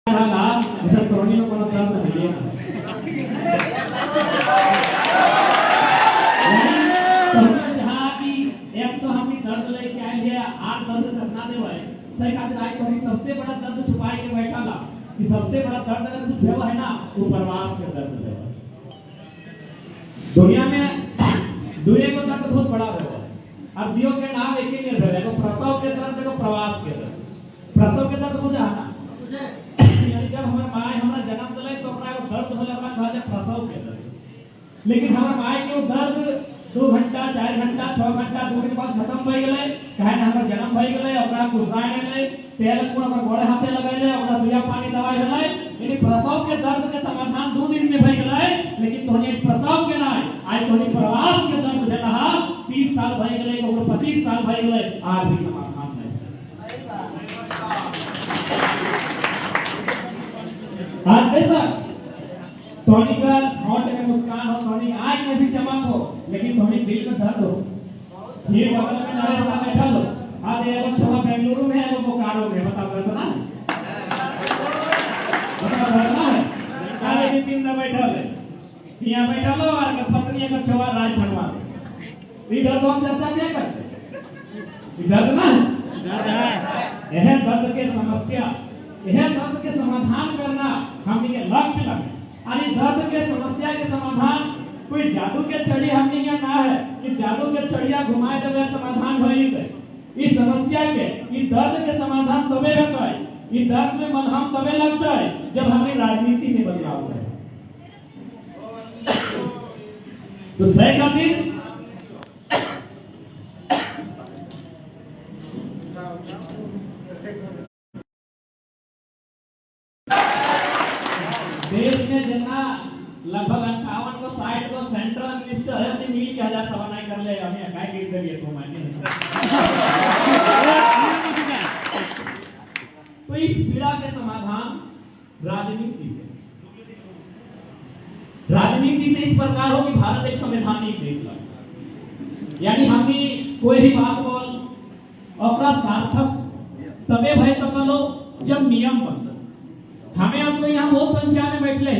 जैसे तोड़ने को ना दर्द है ये जहाँ की एक तो हम दर्द लेके आए हैं आठ दर्द करना दे भाई सही खातिर आई तो सबसे बड़ा दर्द छुपाए के बैठा ला कि सबसे बड़ा दर्द अगर कुछ भेवा है ना वो प्रवास के दर्द है। दुनिया में दुनिया को दर्द बहुत बड़ा है। अब दियो के नाम एक ही निर्भर है, प्रसव के दर्द को प्रवास के दर्द। प्रसव के दर्द बुझा ना जब हमारे माँ हमारा जन्म दिले तो अपना दर्द होले अपना घर प्रसव के दर्द। लेकिन हमारे माँ के दर्द 2 घंटा 4 घंटा 6 घंटा दूर के बाद खत्म हो गए कहे ना हमारा जन्म हो गए अपना कुसाए ले तेल पूरा पर गोड़े हाथे लगाए अपना सुइया पानी दवाई भेले यानी प्रसव के दर्द के समाधान 2 दिन में हो गए। लेकिन तोहनी प्रसव के ना आज तोहनी प्रवास के दर्द जे रहा 30 साल हो गए को 25 साल हो गए आज भी समाधान नहीं। आज ऐसा तोहनी का होंठ में मुस्कान हो तोहनी आंख में भी चमक हो लेकिन तोहनी दिल में दर्द हो। ये बगल में नरेश साहब बैठा लो आज एगो छवा बेंगलुरु में एगो बोकारो में बताओ कर ना बताओ करना है काले के 3 में बैठा ले यहां बैठा लो और पत्नी का छवा राज भगवान इधर कौन चर्चा क्या करते इधर ना दर्द है यह दर्द के समस्या यह दर्द के समाधान करना हमने के लक्ष्य लगे। अरे दर्द के समस्या के समाधान कोई जादू के छड़ी हमने क्या ना है कि जादू के छड़िया घुमाए देवे समाधान हो ही गए। इस समस्या के इस दर्द के समाधान तबे होता है इस दर्द में मलहम तबे लगता है जब हमें राजनीति में बदलाव है। तो सही खातिर देश में जितना लगभग 58 को 60 को सेंट्रल मिनिस्टर है अपनी मिल के 1000 सवा नहीं कर ले हमें काय गिर दिए तो मानिए तो इस पीड़ा के समाधान राजनीति से इस प्रकार हो कि भारत एक संवैधानिक देश है यानी हमने कोई भी बात बोल और सार्थक तबे भय सकलो जब नियम बन हमें हम तो यहाँ बहुत संख्या में बैठले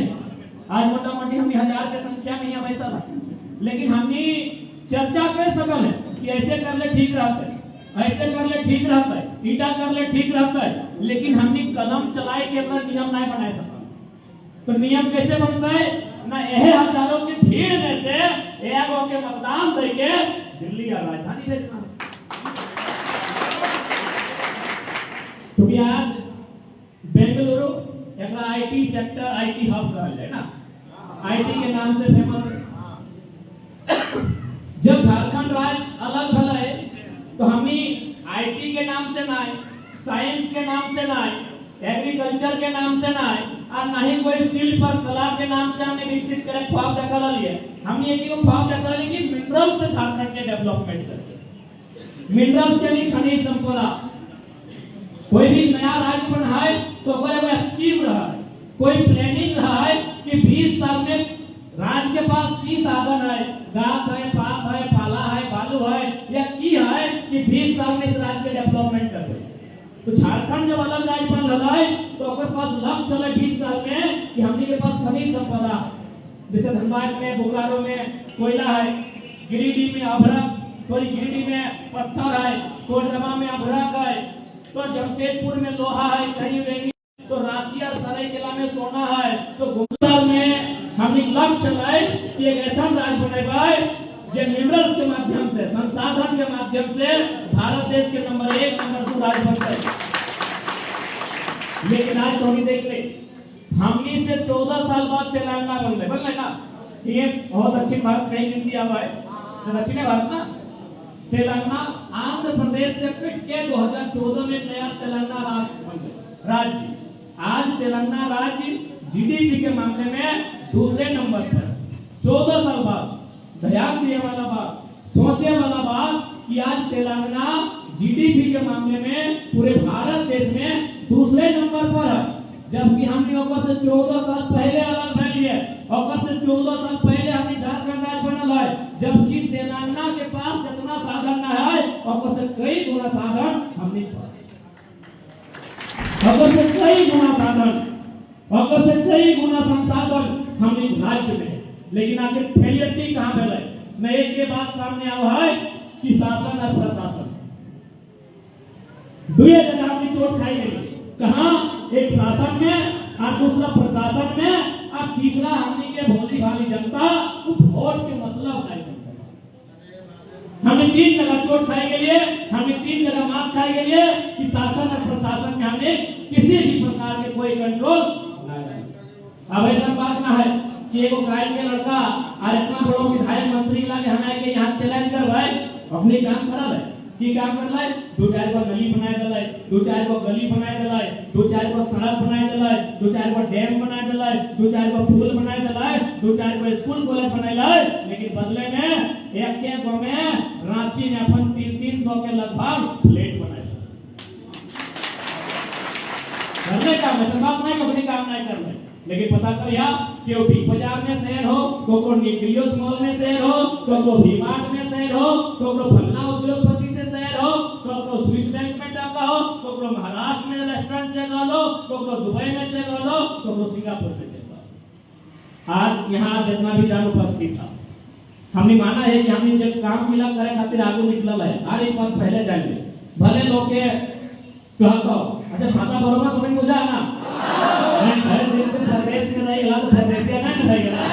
आज मोटा मोटी हम 1000 की संख्या में यहाँ बैठा था लेकिन हमने चर्चा कर सकल है कि ऐसे कर ले ठीक रहता है ऐसे कर ले ठीक रहता है ईटा कर ले ठीक रहता है लेकिन हमने कदम चलाए के अपना नियम नहीं बना सकता। तो नियम कैसे बनता है ना यह हजारों की भीड़ में से एक के मतदान देके दिल्ली या राजधानी भेजना क्योंकि आज बेंगलुरु एक आईटी सेक्टर आईटी हब कहल है ना आईटी के नाम से फेमस है। जब झारखंड राज्य अलग भला है तो हमने आईटी के नाम से ना साइंस के नाम से ना एग्रीकल्चर के नाम से ना और ना ही कोई शिल्प और कला के नाम से हमने विकसित करे ख्वाब देखा लिए हमने एक ख्वाब देखा लिया कि मिनरल से झारखंड के डेवलपमेंट करके मिनरल से नहीं खनिज संपदा कोई भी नया राज्य बना है तो अगर स्कीम रहा है कोई प्लानिंग रहा है कि 20 साल में राज्य के पास की साधन है गाछ है पाप है पाला है बालू है या की है कि 20 साल में इस राज्य के डेवलपमेंट कर दे। तो झारखंड जब अलग राज्य बन रहा है तो अगर पास लक्ष्य चले 20 साल में कि हमने के पास खनिज संपदा जैसे धनबाद में बोकारो में कोयला है गिरिडीह में अभ्रक गिरिडीह में पत्थर है कोडरमा में अभ्रक है तो जमशेदपुर में लोहा है कहीं रेंगी तो रांची और सरायकेला में सोना है तो गुजरात में हमने लक्ष्य लाए कि एक ऐसा राज्य बनेगा जो मिनरल्स के माध्यम से संसाधन के माध्यम से भारत देश के नंबर 1 नंबर 2 राज्य बन गए। लेकिन आज तो देख ले हमनी से 14 साल बाद तेलंगाना बन गए ना ये बहुत अच्छी बात कही हिंदी आवा है दक्षिण भारत ना तेलंगाना आंध्र प्रदेश से पिट के 2014 में नया तेलंगाना राज्य बन गया राज्य। आज तेलंगाना राज्य जीडीपी के मामले में दूसरे नंबर पर 14 साल बाद ध्यान दिए वाला बात सोचे वाला बात कि आज तेलंगाना जीडीपी के मामले में पूरे भारत देश में दूसरे नंबर पर है जबकि हमने ओकर से 14 साल पहले अलग भइल है ओकर से 14 साल पहले हमने झारखंड राज्य बनल है जबकि तेलंगाना के पास जितना साधन न है ओकर से कई गुना साधन हमने पास ओकर से कई गुना साधन और से कई गुना संसाधन हमने राज्य में, लेकिन आखिर फेलियरिटी कहां पे है? मैं एक ये बात सामने आया है कि शासन और प्रशासन दुए जगह हमने चोट खाई गई। कहां? एक शासन में और दूसरा प्रशासन में, और तीसरा हमने के भोली भाली जनता वोट के मतलब नहीं समझ। हमने 3 जगह चोट खाई गई है, हमने 3 जगह मार खाई गई है कि शासन और प्रशासन में हमने किसी भी प्रकार के कोई कंट्रोल नहीं है। अब ऐसा बात ना है कि एगो क्राइम के लड़का और इतना बड़ो विधायक मंत्री लाके हमें के यहाँ चैलेंज कर भाई अपने काम करल है की काम कर लाए, 2-4 गो गली बनाए दलाए, 2-4 गो गली बनाए दलाए, 2-4 गो सड़क बनाए दलाए, 2-4 गो डैम बनाए दलाए, 2-4 गो पुल बनाए दलाए, 2-4 गो स्कूल कॉलेज बनाए लाए, लेकिन बदले में एक के गो में रांची में अपन 300 के लगभग फ्लैट बनाए। करने का मतलब बात नहीं, अपने काम नहीं कर रहे, लेकिन पता कर या कि बिग बाजार में शहर हो, को न्यूक्लियस मॉल में शहर हो, को वी-मार्ट में शहर हो, को फलना उद्योगपति से शहर हो, को स्विस बैंक में टाका हो, को महाराष्ट्र में रेस्टोरेंट चला लो, को दुबई में चला लो, को सिंगापुर में चला लो। आज यहाँ जितना भी जान उपस्थित था, हमने माना है कि हमने जब काम मिला करे खातिर आगे निकला है। हर एक बात पहले जानिए, भले लोग के कहता हो अच्छा भाषा बरोबर समझ में जा ना, मैं घर दिन से प्रदेश में नहीं ला तो प्रदेश में नहीं रहेगा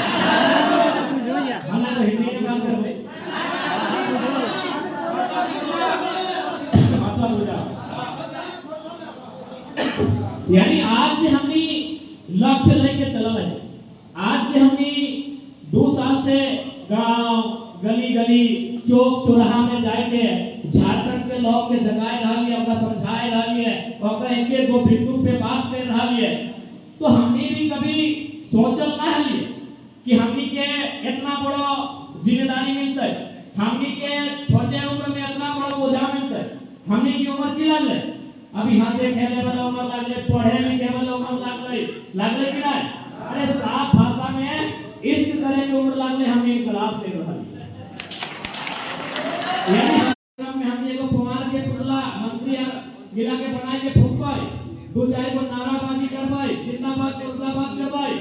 हमने तो हिंदी में काम कर भाई भाषा बोला। यानी आज से हमने लक्ष्य लेके चला है। आज से हमने 2 साल से गांव गली गली चौक चौराहा में जाके झारखंड के लोग के जगाए रहा है, अपना समझाए रहा है, और एक गो बिंदु पे बात कर रहा है। तो हमने भी कभी सोचल ना है कि हमने के इतना बड़ा जिम्मेदारी मिलता है, हमने के छोटे उम्र में इतना बड़ा बोझा मिलता है। हमने की उम्र की लग रही, अभी यहाँ से खेले वाला उम्र लग रही, पढ़े लिखे वाला उम्र लग रही कि नहीं? अरे साफ भाषा में इस तरह की उम्र लग रही, हमने इनकलाब दे रहा है। हमने को कुमार के पुतला मंत्री गिरा के बनाए के फूक पाए, 2-4 को नाराबाजी कर पाए, जिंदाबाद के उतलाबाद कर पाए,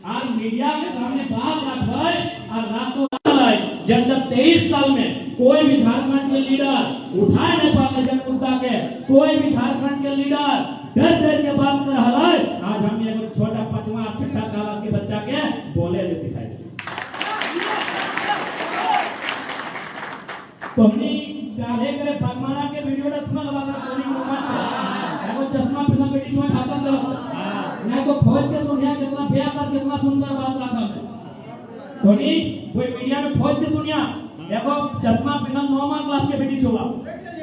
और मीडिया के सामने बात रख पाए, और रातों रात जब 23 साल में कोई भी झारखंड के लीडर उठाए नहीं पाते जन मुद्दा के, कोई भी झारखंड के लीडर डर के बात कर रहा है। आज हमने एक छोटा 5वां 6ठा क्लास के बच्चा के बोले ले सिखाई। तो हमने काले करे पगमाना के वीडियो दसमा वाला कोनी मोबाइल से एगो चश्मा पहना बेटी में भाषण दो ना को फौज के सुनिया कितना प्यार और कितना सुंदर बात रखा है। कोनी कोई मीडिया में फौज के सुनिया एगो चश्मा पहना 9वां क्लास के बेटी छुआ,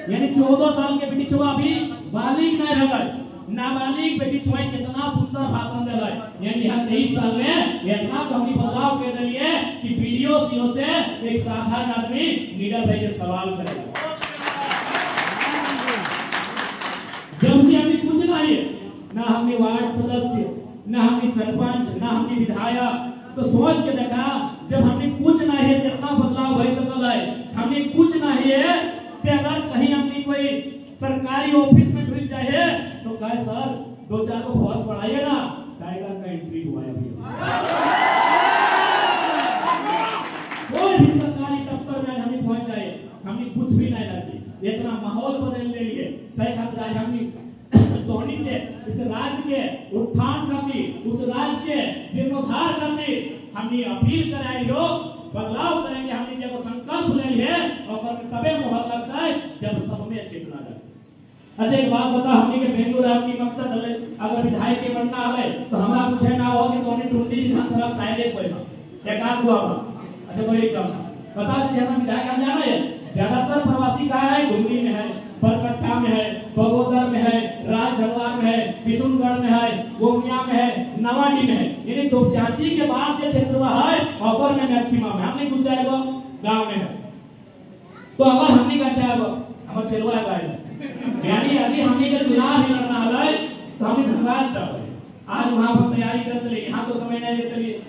यानी 14 साल के बेटी छुआ, अभी बालिग नहीं रह गई, नाबालिग बेटी छुआ कितना सुंदर भाषण दे रहा है। यानी हर 23 साल में इतना तो हमने बदलाव कर दिए कि वीडियो सीओ से एक साधारण आदमी लीडर भाई के सवाल करेगा। जब भी हमें कुछ नहीं है, ना हमने वार्ड सदस्य, ना हमने सरपंच, ना हमने विधायक, तो सोच के देखा जब हमने कुछ नहीं है इतना बदलाव भाई सकल है। हमने कुछ नहीं है से अगर कहीं हमने कोई सरकारी ऑफिस में ढुक जाए तो कहे सर 2-4 को फौज बढ़ाइए ना, टाइगर का एंट्री हुआ है। कोई भी सरकारी दफ्तर में हमने पहुंच जाए, हमने कुछ भी नहीं लगी, इतना माहौल बदलने लिए सही खातिर हमने धोनी से इस राज्य के उत्थान करनी, उस राज्य के जीर्णोद्धार करनी हमने अपील कराई, लोग बदलाव करेंगे। हमने जब संकल्प ले लिए और तबे मोहर लगता है जब सब में चेतना लगे। अच्छा एक बात बता, हमने के बेंगलुरु आपकी मकसद है अगर विधायक के बनना है तो हमारा पूछे ना हो कि तोने टूटी विधानसभा शायद कोई ना एक आध हुआ। अच्छा कोई कम बता दीजिए, हम विधायक हम जाना है ज्यादातर प्रवासी कहाँ है? डुमरी में है, बरकट्टा में है, बगोदर में है, राजधरवार में है, किशुनगढ़ में है, गोमिया में है, नवाडी में है। यानी तो चाची के बाद जो क्षेत्र है ऑफर में मैक्सिमम है, हमने कुछ जाएगा गांव में है। तो अगर हमने का चाहे हम चलवा है, यानी अभी हमने का चुनाव ही लड़ना है तो हमने धनबाद चाहिए। आज वहां पर तैयारी करते लिए यहाँ तो समय नहीं देते लिए,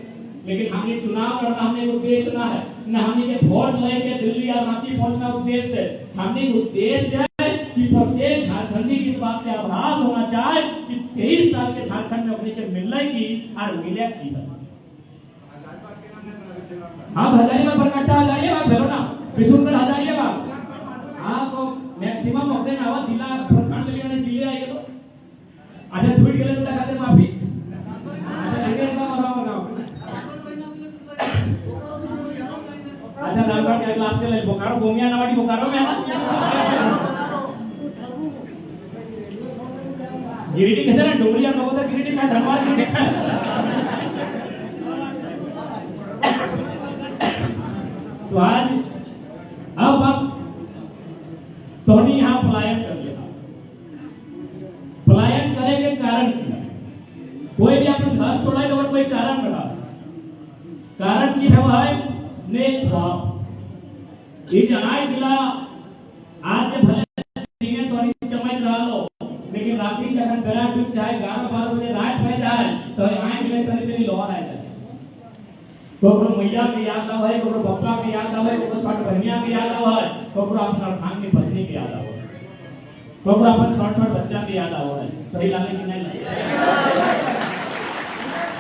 लेकिन हमने चुनाव लड़ना हमने उद्देश्य ना है, न हमने के वोट लेके दिल्ली या रांची पहुंचना उद्देश्य है। हमने उद्देश्य है कि प्रत्येक झारखंडी की इस बात का आभास होना चाहिए कि 23 साल के झारखंड में अपने के मिलने की और मिले की हाँ हजारीबाग बरकाटा हजारीबाग भेलो ना पिसुरगढ़ हजारीबाग हाँ तो मैक्सिमम होते ना आवा जिला प्रखंड लेने जिले आए तो अच्छा छूट गेले तो खाते माफी अच्छा अंग्रेज का मरवा गांव अच्छा नालगढ़ के क्लास के लिए बोकारो गोमिया नवाडी बोकारो में है ना गिरिटी कैसे ना डोंगरिया लोगों तो गिरिटी में धनबाद में देखा तो आज अब तोनी यहाँ पलायन कर लिया पलायन करे के कारण क्या कोई भी अपने घर छोड़ा तो कोई कारण रहा कारण की है नेक भाव ये जनाई दिला आज के भले दिन तोनी चमक रहा लो लेकिन रात्रि के अगर बेरा टूट जाए 11-12 बजे रात हो जाए तो आए मिले तेरी लोहर आ जाए कोकरो मैया के याद ना है कोकरो बप्पा के याद ना है कोकरो छोट बहनिया के याद ना है कोकरो अपना खान की पत्नी के याद ना है कोकरो अपन छोट बच्चा के याद ना है सही लागे कि नहीं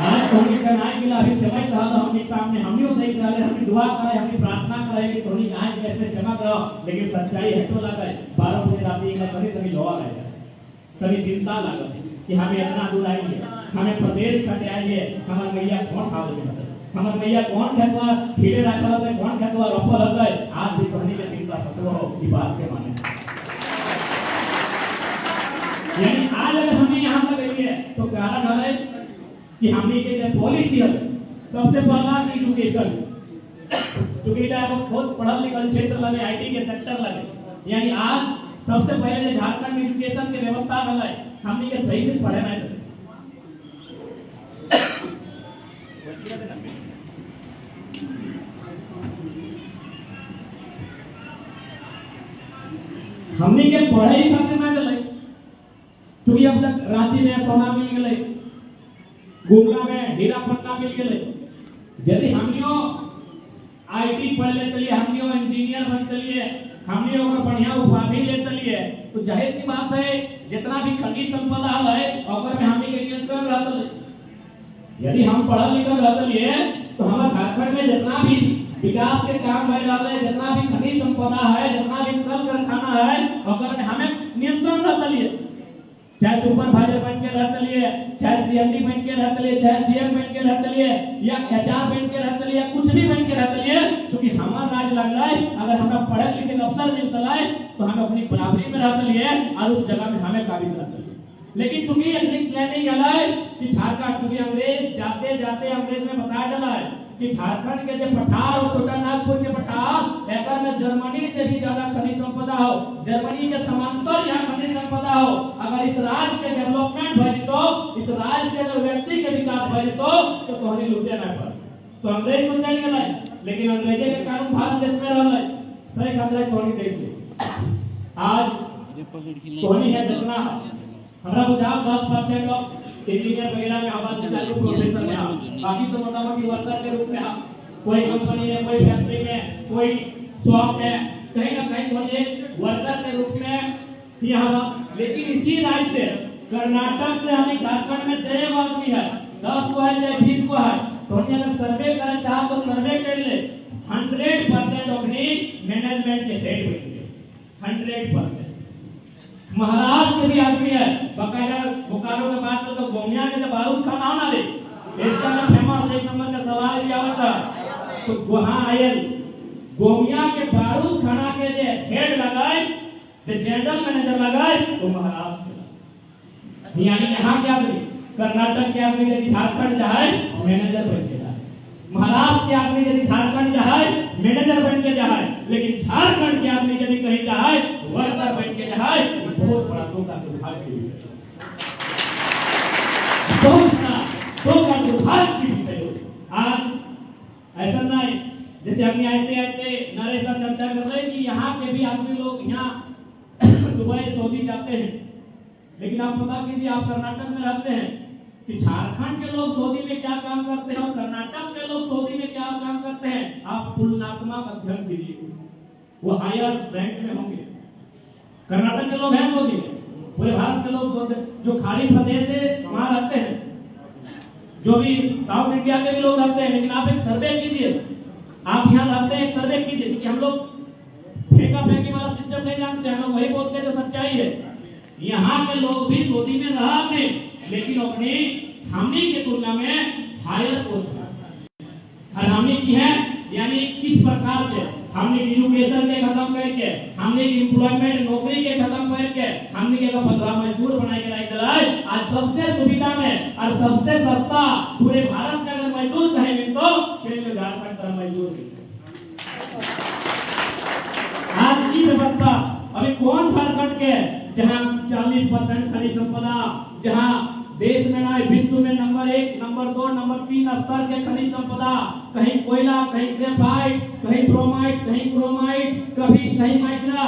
आज तोनी का नाई मिला अभी चमक रहा था हमके सामने हमने वो देख रहे हमने दुआ करे हमने प्रार्थना करे कि तोनी नाई कैसे चमक रहा लेकिन सच्चाई हटो लगा 12 बजे रात में कभी लोहर आ जाए कभी चिंता लगा कि हमें इतना दूर आएंगे हमें प्रदेश कट आएंगे हमारे मैया कौन खाओ हमारे मैया कौन खेतवा खीरे रखा होता है कौन खेतवा रोपा होता है आज भी कहने के चिंता सत्व हो ये बात के माने यानी आज अगर हमने यहाँ पर गई है तो कारण है कि हमने के जो पॉलिसी है सबसे पहला एजुकेशन क्योंकि आप बहुत पढ़ा लिखा क्षेत्र लगे आईटी के सेक्टर लगे यानी आज सबसे पहले जो झारखंड में एजुकेशन के व्यवस्था बना है हमने के सही से पढ़े नहीं हमने के पढ़े ही करने में चले क्योंकि अब तक रांची में सोना मिल गए गुमला में हीरा पन्ना मिल गए यदि हमनियो आईटी पढ़ ले चलिए हमनियो इंजीनियर बन चलिए हमने अगर बढ़िया उपाधि ले चलिए तो जाहिर सी बात है जितना भी खनिज संपदा है अगर में हमने के नियंत्रण रहते यदि हम पढ़ा लिखा रहते तो हमारे झारखंड में जितना भी विकास के काम हो रहा है जितना भी खनिज संपदा है जितना भी कल कारखाना है अगर में हमें नियंत्रण रहते चाहे सुपरवाइजर बन के रहते लिए चाहे सीएमडी बन के रहते लिए चाहे जीएम बन के रहते लिए या एचआर बन के रहते लिए कुछ भी बन के रहते लिए क्योंकि हमारा राज लग रहा है अगर हमें पढ़े लिखे अवसर मिलता है तो हमें अपनी बराबरी में रहते लिए और उस जगह में हमें काबिज रहते लिए लेकिन चूंकि एक प्लानिंग है कि झारखंड चूंकि अंग्रेज जाते जाते अंग्रेज में बताया चला है कि झारखंड के जो पठार और छोटा नागपुर के पठार एकर में जर्मनी से भी ज्यादा खनिज संपदा हो जर्मनी के समांतर यहाँ खनिज संपदा हो अगर इस राज्य के डेवलपमेंट भजी तो इस राज्य के अगर व्यक्ति के विकास भजी तो तोहनी लूटे ना पड़े तो अंग्रेज को चल गया लेकिन अंग्रेजे के कानून भारत देश में रहा है सही खतरा तोहनी देखिए आज तोहनी है जितना हमारा बुझाव 10% लोग इंजीनियर वगैरह में हमारे चालू प्रोफेसर में बाकी तो मोटामोटी वर्कर के रूप में कोई कंपनी में कोई फैक्ट्री में कोई शॉप में कहीं ना कहीं थोड़े वर्कर के रूप में यहाँ लेकिन इसी राज्य से कर्नाटक से हमें झारखंड में 6 आदमी है 10 को है चाहे 20 को है तो अगर सर्वे करना चाहो तो सर्वे कर ले 100% अपनी मैनेजमेंट के हेड बनेंगे 100%। महाराष्ट्र के भी आदमी है बकायदा बोकारो के बात तो गोमिया के बारूद खाना होना रे एशिया में फेमस 1 नंबर का सवाल किया होता तो वहां आयल गोमिया के बारूद खाना के जे हेड लगाए जो जनरल मैनेजर लगाए वो महाराष्ट्र यानी यहाँ के आदमी कर्नाटक के आदमी यदि झारखंड जाए मैनेजर बन के जाए महाराष्ट्र के आदमी यदि झारखंड जाए मैनेजर बन के जाए लेकिन झारखंड के आदमी यदि कहीं जाए वर्कर बन के जाए बहुत बड़ा धोखा दुर्भाग्य की विषय बहुत धोखा दुर्भाग्य की विषय आज ऐसा नहीं जैसे हमने आते नरेश सर चर्चा कर रहे कि यहाँ के भी आदमी लोग यहाँ दुबई सऊदी जाते हैं लेकिन आप पता कीजिए आप कर्नाटक में रहते हैं कि झारखंड के लोग सऊदी में क्या काम करते हैं और कर्नाटक के लोग सऊदी में क्या काम करते हैं आप तुलनात्मक अध्ययन कीजिए वो हायर रैंक में होंगे कर्नाटक के लोग हैं सऊदी में पूरे भारत के लोग जो खाड़ी प्रदेश है वहां रहते हैं जो भी साउथ इंडिया के भी लोग रहते हैं, लेकिन आप एक सर्वे कीजिए, आप यहाँ रहते हैं, एक सर्वे कीजिए, क्योंकि हम लोग फेंका फेंकी वाला सिस्टम नहीं जानते, हम लोग वही बोलते हैं जो सच्चाई है। यहाँ के लोग भी सऊदी में रहा थे, लेकिन अपनी हमने की तुलना में हायर पोस्ट और हमने की है, यानी किस प्रकार से हमने एजुकेशन के खत्म करके, हमने एम्प्लॉयमेंट नौकरी के खत्म करके, हमने के 15 मजदूर बनाए के रख दिलाए। आज सबसे सुविधा में और सबसे सस्ता पूरे भारत में अगर मजदूर कहेंगे तो फिर झारखंड का मजदूर आज की व्यवस्था। अभी कौन झारखंड के जहां 40% खनिज संपदा, जहां देश में ना विश्व में नंबर 1, नंबर 2, नंबर 3 स्तर के खनिज संपदा, कहीं कोयला, कहीं ग्रेफाइट, कहीं ब्रोमाइट, कहीं क्रोमाइट, कहीं माइक्रा,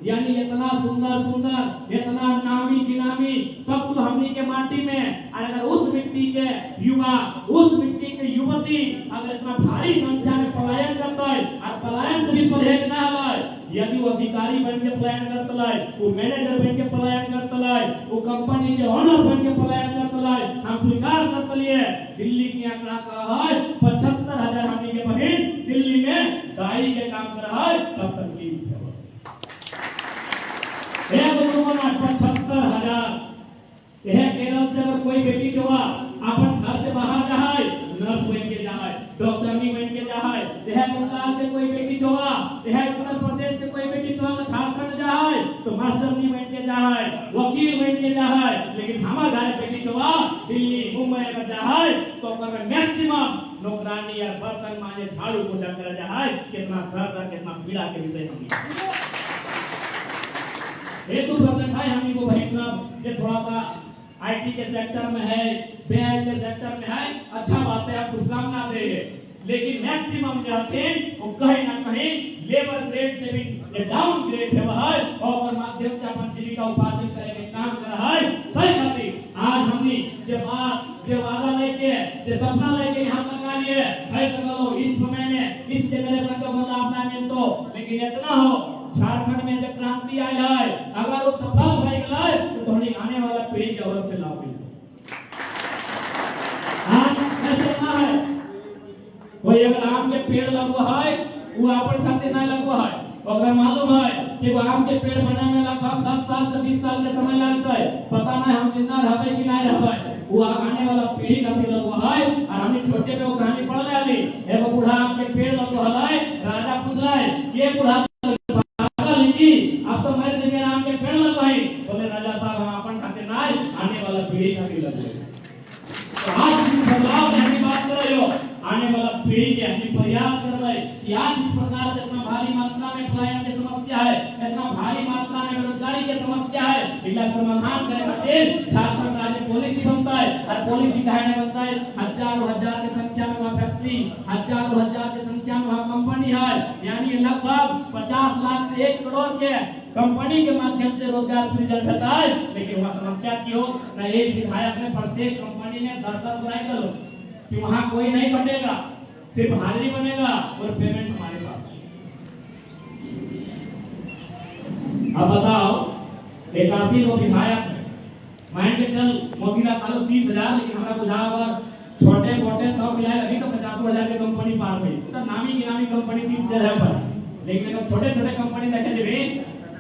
यानी इतना सुंदर सुंदर, इतना नामी गिनामी तब तो हमनी के माटी में। अगर उस मिट्टी के युवा, उस मिट्टी के युवती अगर इतना भारी संख्या में पलायन करता है, और पलायन से भी परहेज ना है, यदि वो अधिकारी बन के पलायन करता है, वो मैनेजर बन के पलायन करता है, वो कंपनी के ओनर बन के पलायन करता है, हम स्वीकार करते लिए दिल्ली की आंकड़ा का है 75,000 हमनी के बहन दिल्ली में दाई के काम कर रहा है, तब तक की 75,000। यह केरल से अगर कोई बेटी छुआ अपन घर से बाहर जाए, नर्स बन के जाए, डॉक्टरनी बन के जाए, यह बंगाल के कोई बेटी छुआ, यह उत्तर प्रदेश के कोई बेटी छुआ झारखंड जाए तो मास्टरनी बन के जाए, वकील बन के जाए। लेकिन हमारे घर बेटी छुआ दिल्ली मुंबई अगर जाए तो अगर मैक्सिमम नौकरानी या बर्तन मांजे झाड़ू पोछा कर जाए, कितना दर्द, कितना पीड़ा के विषय होगी। हेतु प्रसंग है हम को भाई साहब, जो थोड़ा सा आईटी के सेक्टर में है, बैंक के सेक्टर में है, अच्छा बात है, आप शुभकामना देंगे। लेकिन मैक्सिमम जो थे वो कहीं ना कहीं लेबर ग्रेड से भी डाउन ग्रेड है, वह और माध्यम से अपन जीविका उपार्जन करेंगे काम कर रहा है। सही बात। आज हमने जो वादा लेके, जो सपना लेके यहाँ तक आ लिए, ऐसा करो इस समय में इस जनरेशन का बदलाव ना मिल तो, लेकिन इतना हो झारखंड में जब क्रांति आई है, अगर वो सफल हो गए तो थोड़ी आने वाला पीढ़ी के अवश्य लाभ मिले। आज ऐसा ना है कोई अगर आम के पेड़ लगवा है, वो अपन खाते नहीं लगवा है, अगर मालूम है कि वो आम के पेड़ बनने में लगभग 10 साल से 20 साल के समय लगता है, पता नहीं हम जिंदा रहते कि नहीं रहते, वो आने वाला पीढ़ी खातिर लगवा है। और हमने छोटे में वो कहानी पढ़ ली, एगो बूढ़ा आम के पेड़ लगवा है, राजा पूछ रहा है ये बूढ़ा आप तो मेरे जगह आम के पेड़ लगवाई, बोले राजा साहब हम अपन खातिर नहीं, आने वाला पीढ़ी खातिर लगवाई। तो आज इस बदलाव की हम बात कर रहे हो, आने वाला पीढ़ी के हम प्रयास कर रहे हैं कि आज इस प्रकार से इतना भारी मात्रा में पलायन की समस्या है, इतना भारी मात्रा में बेरोजगारी की समस्या है, इसका समाधान करने खातिर झारखंड राज्य पॉलिसी बनता है। और पॉलिसी कहने बनता है हजारों हजार की संख्या में वहाँ फैक्ट्री, हजारों हजार की संख्या में वहाँ कंपनी है, यानी लगभग 50 लाख से 1 करोड़ के कंपनी के माध्यम से रोजगार सृजन होता है। लेकिन वहाँ समस्या क्यों न एक विधायक ने प्रत्येक कंपनी में 10-10 बुराई करो कि वहाँ कोई नहीं बनेगा, सिर्फ हाजिरी बनेगा और पेमेंट हमारे पास। अब बताओ 81 लोग विधायक मान के चल मोतीला तालु 30,000, लेकिन हमारा बुझावर छोटे मोटे 100 मिलाए अभी तो 50,000 की कंपनी पार गई, तो नामी गिनामी कंपनी 30,000 पर। लेकिन अगर छोटे छोटे कंपनी देखे जब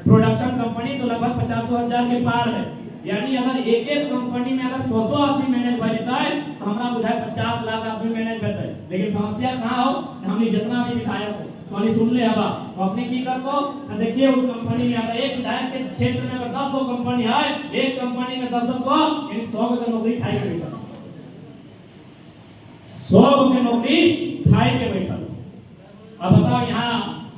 प्रोडक्शन कंपनी तो लगभग 50,000 के पार है, यानी अगर एक एक कंपनी में अगर 100 आदमी मैनेज कर देता है तो हमारा बुझाए 50 लाख आदमी मैनेज करता है। लेकिन समस्या कहाँ हो, हमने जितना भी विधायक हो तो सुन ले हवा अपने की कर को देखिए उस कंपनी में अगर एक विधायक के क्षेत्र में अगर 10 कंपनी है, एक कंपनी में 10 को यानी 100 की नौकरी खाई के बैठा, 100 की नौकरी खाई के बैठा। अब बताओ यहाँ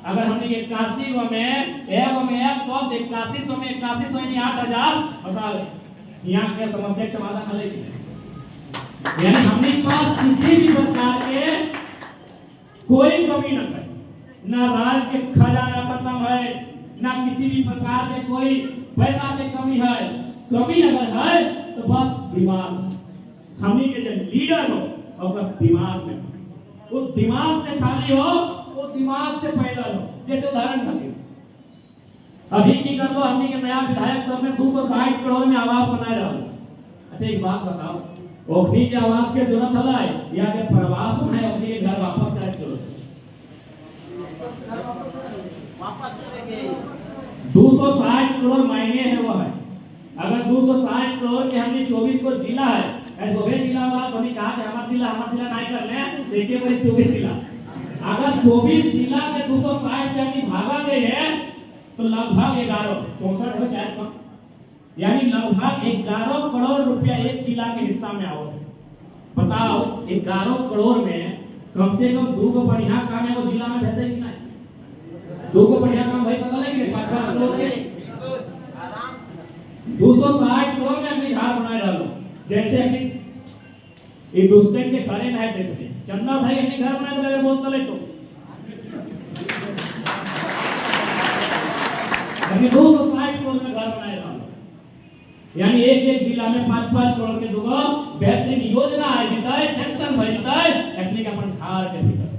अगर हमने 81 में 181 में 8,000 बताओ यहाँ के समस्या के समाधान है। यानी हमने पास किसी भी प्रकार के कोई कमी न है, न राज के खजाना खत्म है, न किसी भी प्रकार के कोई पैसा की कमी है। कमी अगर है तो बस दिमाग, हमने के जो लीडर हो और दिमाग में, वो दिमाग से खाली हो, वो दिमाग से पैदा हो। जैसे उदाहरण खाली अभी की कर दो, हमने के नया विधायक सब में 260 करोड़ में आवास बनाए रहा। अच्छा एक बात बताओ, ओखनी के आवास के जरूरत हलाय या के प्रवास में है ओखनी के घर वापस आए जरूरत वापस लेके 260 करोड़ मायने है वो है। अगर 260 करोड़ के हमने 24 को जिला है ऐसे जिला वाला तो नहीं कहा कि हमारा जिला नहीं कर ले देखिए भाई 24 जिला अगर 24 जिला के 260 से हम भागा गए हैं तो लगभग 64 हो चाहे कम यानी लगभग 11 करोड़ रुपया एक जिला के हिस्सा में आओ। बताओ 11 करोड़ में कम से कम 2 को बढ़िया काम है वो जिला में भेजे कि नहीं 2 को बढ़िया काम भाई सकल है कि नहीं 5 करोड़ के 260 करोड़ में अपनी घर बनाए डालो जैसे अपनी ये दोस्तन के घरे ना है देश में चंदा भाई अपने घर बनाए तो बहुत चले तो अभी 260 करोड़ में घर बनाए डालो यानी एक जिला में 5-5 करोड़ के दुगो बेहतरीन योजना है जिताए सेंक्शन भइलताए अपने के अपन घर के भीतर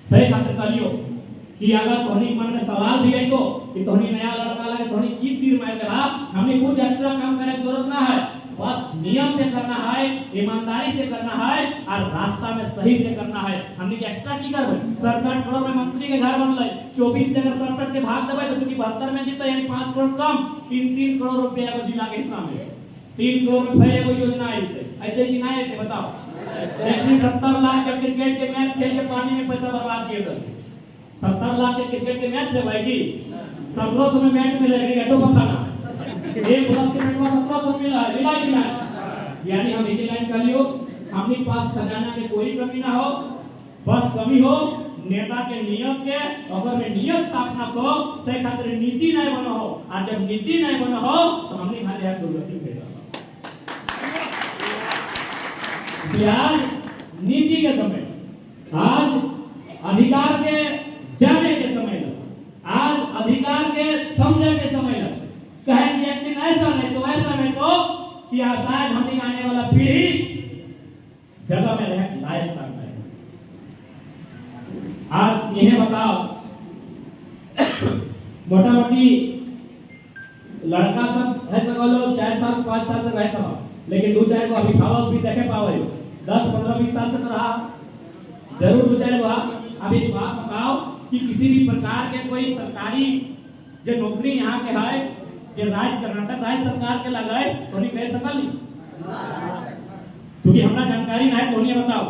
सही खातिर कलियो कि अगर तोहनी मन में सवाल भी है तो कि तोहनी नया लड़का लगे तोहनी की तीर मार रहा हमने कुछ एक्स्ट्रा काम करे की जरूरत ना है बस नियम से करना है ईमानदारी से करना है और रास्ता में सही से करना है। हमने एक्स्ट्रा की करबे 67 करोड़ में मंत्री के घर बनले 24 से अगर 67 के भाग देबे तो चूंकि 72 में जीता यानी 5 करोड़ कम 3 करोड़ रुपया को जिला के हिस्सा में 3 करोड़ में फिर एगो योजना आई थे ऐसे कि नहीं आते बताओ लेकिन 70 लाख के क्रिकेट के मैच खेल के पानी में पैसा बर्बाद किए थे 70 लाख के क्रिकेट के मैच थे भाई की 1700 में मैच मिले लेकिन एटो का खाना एक बस के मिनट में 1700 मिला कि ना यानी हम एक लाइन कर लियो अपने पास खजाना के कोई कमी ना हो बस कमी हो नेता के नियत के अगर में नियत स्थापना को से खातिर नीति नहीं बनो हो और जब नीति नहीं बनो हो तो हमने खाली हाथ दुर्गति भेजा बिहार नीति के समय आज अधिकार के जाने के समय आज अधिकार के समझने के समय कहे कि एक दिन ऐसा नहीं तो कि शायद हमें आने वाला पीढ़ी जगह में रह लायक करना है। आज यह बताओ मोटा मोटी लड़का सब है सको लोग 4 साल 5 साल तक रहता हो लेकिन 2-4 को अभिभावक भी देखे पाओ 10-15-20 साल तक रहा जरूर 2-4 को अब एक बात बताओ कि किसी भी प्रकार के कोई सरकारी जो नौकरी यहाँ के है जो कर्नाटक राज्य सरकार के लगाए तो नहीं कह सकल क्योंकि हमारा जानकारी ना है तो नहीं बताओ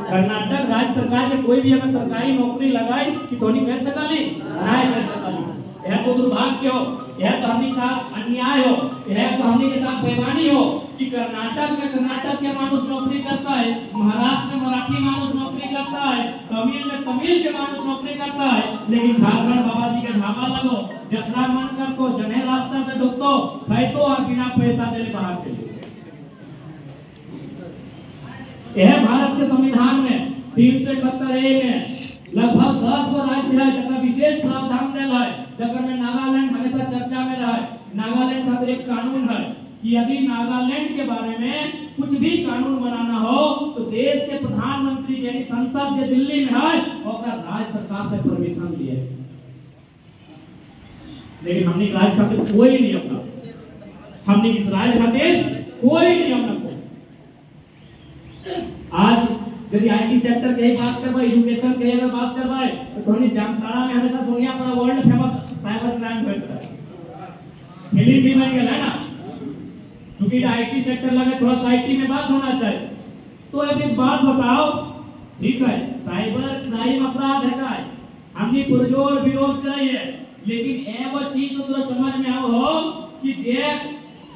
कर्नाटक राज्य सरकार के कोई भी अगर सरकारी नौकरी लगाए कि तो नहीं कह सकल नहीं कह सकल यह तो दुर्भाग्य हो यह तो हमने साथ अन्याय हो यह तो हमने के साथ बेईमानी हो कि कर्नाटक के मानुष नौकरी करता है महाराष्ट्र में मराठी मानुष नौकरी करता है तमिल में तमिल के मानुष नौकरी करता है लेकिन झारखंड बाबा जी के ढाबा लगो जतरा मन कर को जने रास्ता से ढुकतो खैतो और बिना पैसा देले बाहर चले यह भारत के संविधान में 371 में लगभग 10 राज्य है जगह विशेष प्रावधान देल है जगह में नागालैंड हमेशा चर्चा में रहा है। नागालैंड का एक कानून है कि यदि नागालैंड के बारे में कुछ भी कानून बनाना हो तो देश के प्रधानमंत्री यानी संसद जो दिल्ली में है और राज्य सरकार से परमिशन लिए लेकिन हमने राज्य खातिर कोई नियम ना हमने इस राज्य खातिर कोई नियम ना आज यदि आईटी सेक्टर की बात करबे एजुकेशन की अगर बात करबे तो धोनी जामताड़ा में हमेशा सोनिया पर वर्ल्ड फेमस साइबर क्राइम होता है फिल्म भी बन गया है ना क्योंकि आईटी सेक्टर लगे थोड़ा सा आईटी में बात होना चाहिए तो अब एक बात बताओ ठीक है साइबर क्राइम अपराध है का हमने पुरजोर विरोध करिए लेकिन एगो चीज तो समझ में आओ हो कि जे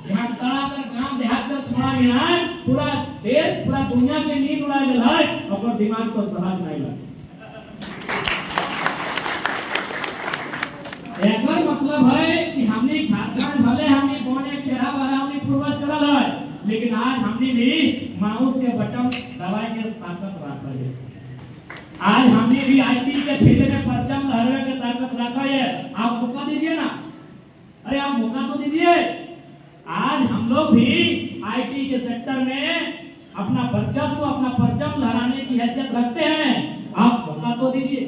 जामताड़ा का गांव देहात कर छोड़ा गया है पूरा देश पूरा दुनिया में नींद उड़ा गया है और दिमाग तो सहज नहीं लगे एकर मतलब है कि हमने झारखंड भले हमने बोने खेरा वाला हमने पूर्वज करल है लेकिन आज हमने भी माउस के बटन दबाए के ताकत रखा है आज हमने भी आईटी के फील्ड में परचम लहराने की ताकत रखा है आप मौका दीजिए ना अरे आप मौका तो दीजिए आज हम लोग भी आईटी के सेक्टर में अपना वर्चस्व अपना परचम लहराने की हैसियत रखते हैं आप मौका तो दीजिए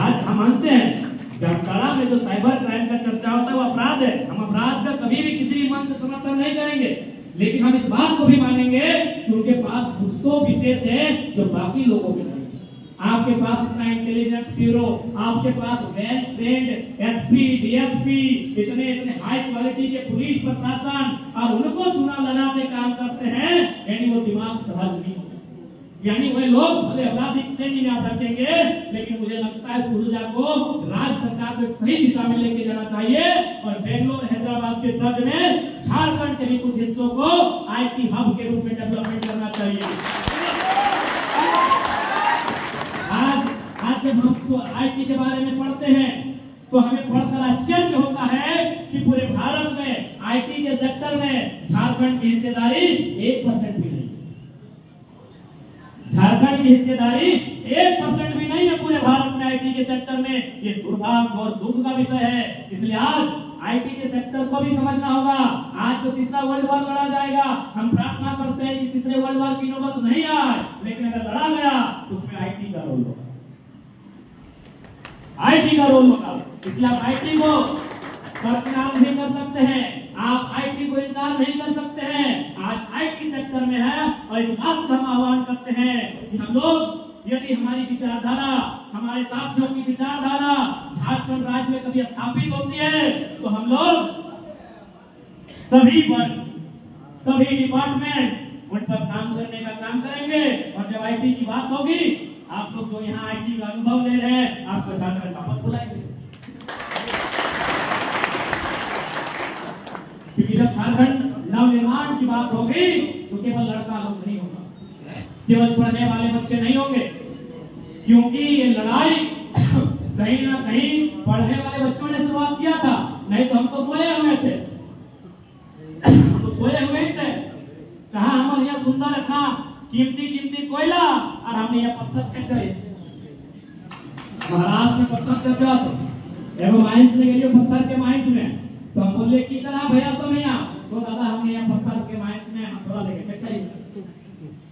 आज हम मानते हैं जामताड़ा में जो साइबर क्राइम का चर्चा होता है वो अपराध है हम अपराध का कभी भी किसी भी मंच से समर्थन नहीं करेंगे लेकिन हम इस बात को भी मानेंगे कि उनके पास कुछ तो विशेष है जो बाकी लोगों के नहीं। आपके पास इतना इंटेलिजेंस ब्यूरो, आपके पास वेल ट्रेंड एसपी, डीएसपी, इतने इतने हाई क्वालिटी के पुलिस प्रशासन, और उनको चुनाव लड़ाते काम करते हैं, यानी वो दिमाग सहज नहीं होता। यानी वे लोग भले आपराधिक श्रेणी में आप रखेंगे, लेकिन मुझे लगता है इस ऊर्जा को राज्य सरकार को एक सही दिशा में लेके जाना चाहिए और बेंगलोर हैदराबाद के तर्ज में झारखंड के भी कुछ हिस्सों को आईटी हब के रूप में डेवलपमेंट करना चाहिए। आज जब हम आईटी के बारे में पढ़ते हैं तो हमें पढ़कर आश्चर्य होता है कि पूरे भारत में आईटी के सेक्टर में झारखंड की हिस्सेदारी 1% भी नहीं। झारखंड की हिस्सेदारी 1% भी नहीं है पूरे भारत में आईटी के सेक्टर में। ये दुर्भाग्य और दुख का विषय है। इसलिए आज आईटी के सेक्टर को भी समझना होगा। आज जो तीसरा वर्ल्ड वॉर लड़ा जाएगा, हम प्रार्थना करते हैं कि तीसरे वर्ल्ड वॉर की नौबत नहीं आए, लेकिन अगर लड़ा गया तो उसमें आईटी का रोल होगा, आईटी का रोल होगा। इसलिए आप आईटी को बरकरार नहीं कर सकते हैं, आप आईटी को इनकार नहीं कर सकते हैं। आज आईटी सेक्टर में है और इस बात का हम आह्वान करते हैं कि हम लोग, यदि हमारी विचारधारा, हमारे साथियों की विचारधारा झारखंड राज्य में कभी स्थापित होती है तो हम लोग सभी वर्ग, सभी डिपार्टमेंट उन पर काम करने का काम करेंगे। और जब आईटी की बात होगी, आप लोग जो यहाँ आईटी का अनुभव ले रहे हैं, आपको झारखंड का पद बुलाएंगे। क्योंकि जब झारखंड नवनिर्माण की बात होगी तो केवल लड़का लोग नहीं होगा, केवल पढ़ने वाले बच्चे नहीं होंगे, क्योंकि ये लड़ाई कहीं ना कहीं पढ़ने वाले बच्चों ने शुरुआत किया था। नहीं तो हम तो सोए हुए थे, हम तो सोए हुए ही थे। कहा हमारे यहाँ सुंदर रखा कीमती कीमती कोयला और हमने यहाँ पत्थर छेचे। महाराष्ट्र में पत्थर छेचा तो एवं माइंस में गए पत्थर के माइंस में, तो हम बोले कि तरह भैया सब यहाँ, तो दादा हमने यहाँ पत्थर के माइंस में थोड़ा लेके छेचा।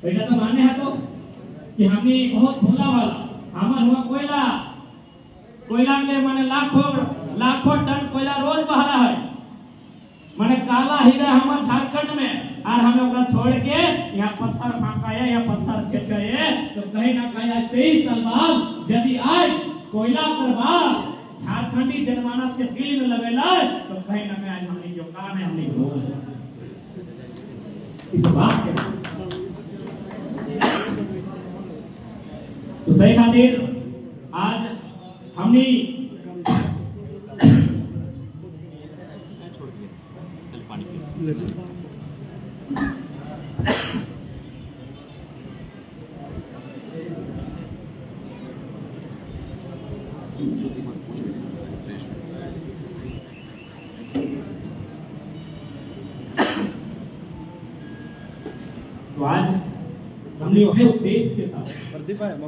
बेटा तो माने है तो कि हमने बहुत भोला वाला हमार हुआ कोयला, कोयला के माने लाखों टन कोयला रोज बह रहा है, माने काला हीरा हमारे झारखंड में, और हमें ओकरा छोड़ के यहाँ पत्थर फांका है, यहाँ पत्थर छेचे। तो कहीं ना कहीं आज 23 साल बाद यदि आज कोयला करवा झारखंडी जनमानस के दिल में लगेला, तो कहीं ना कहीं आज हमने जो काम है हमने रोल इस बात के। तो सही खातिर आज हमने तो आज हमने वह उद्देश्य के साथ,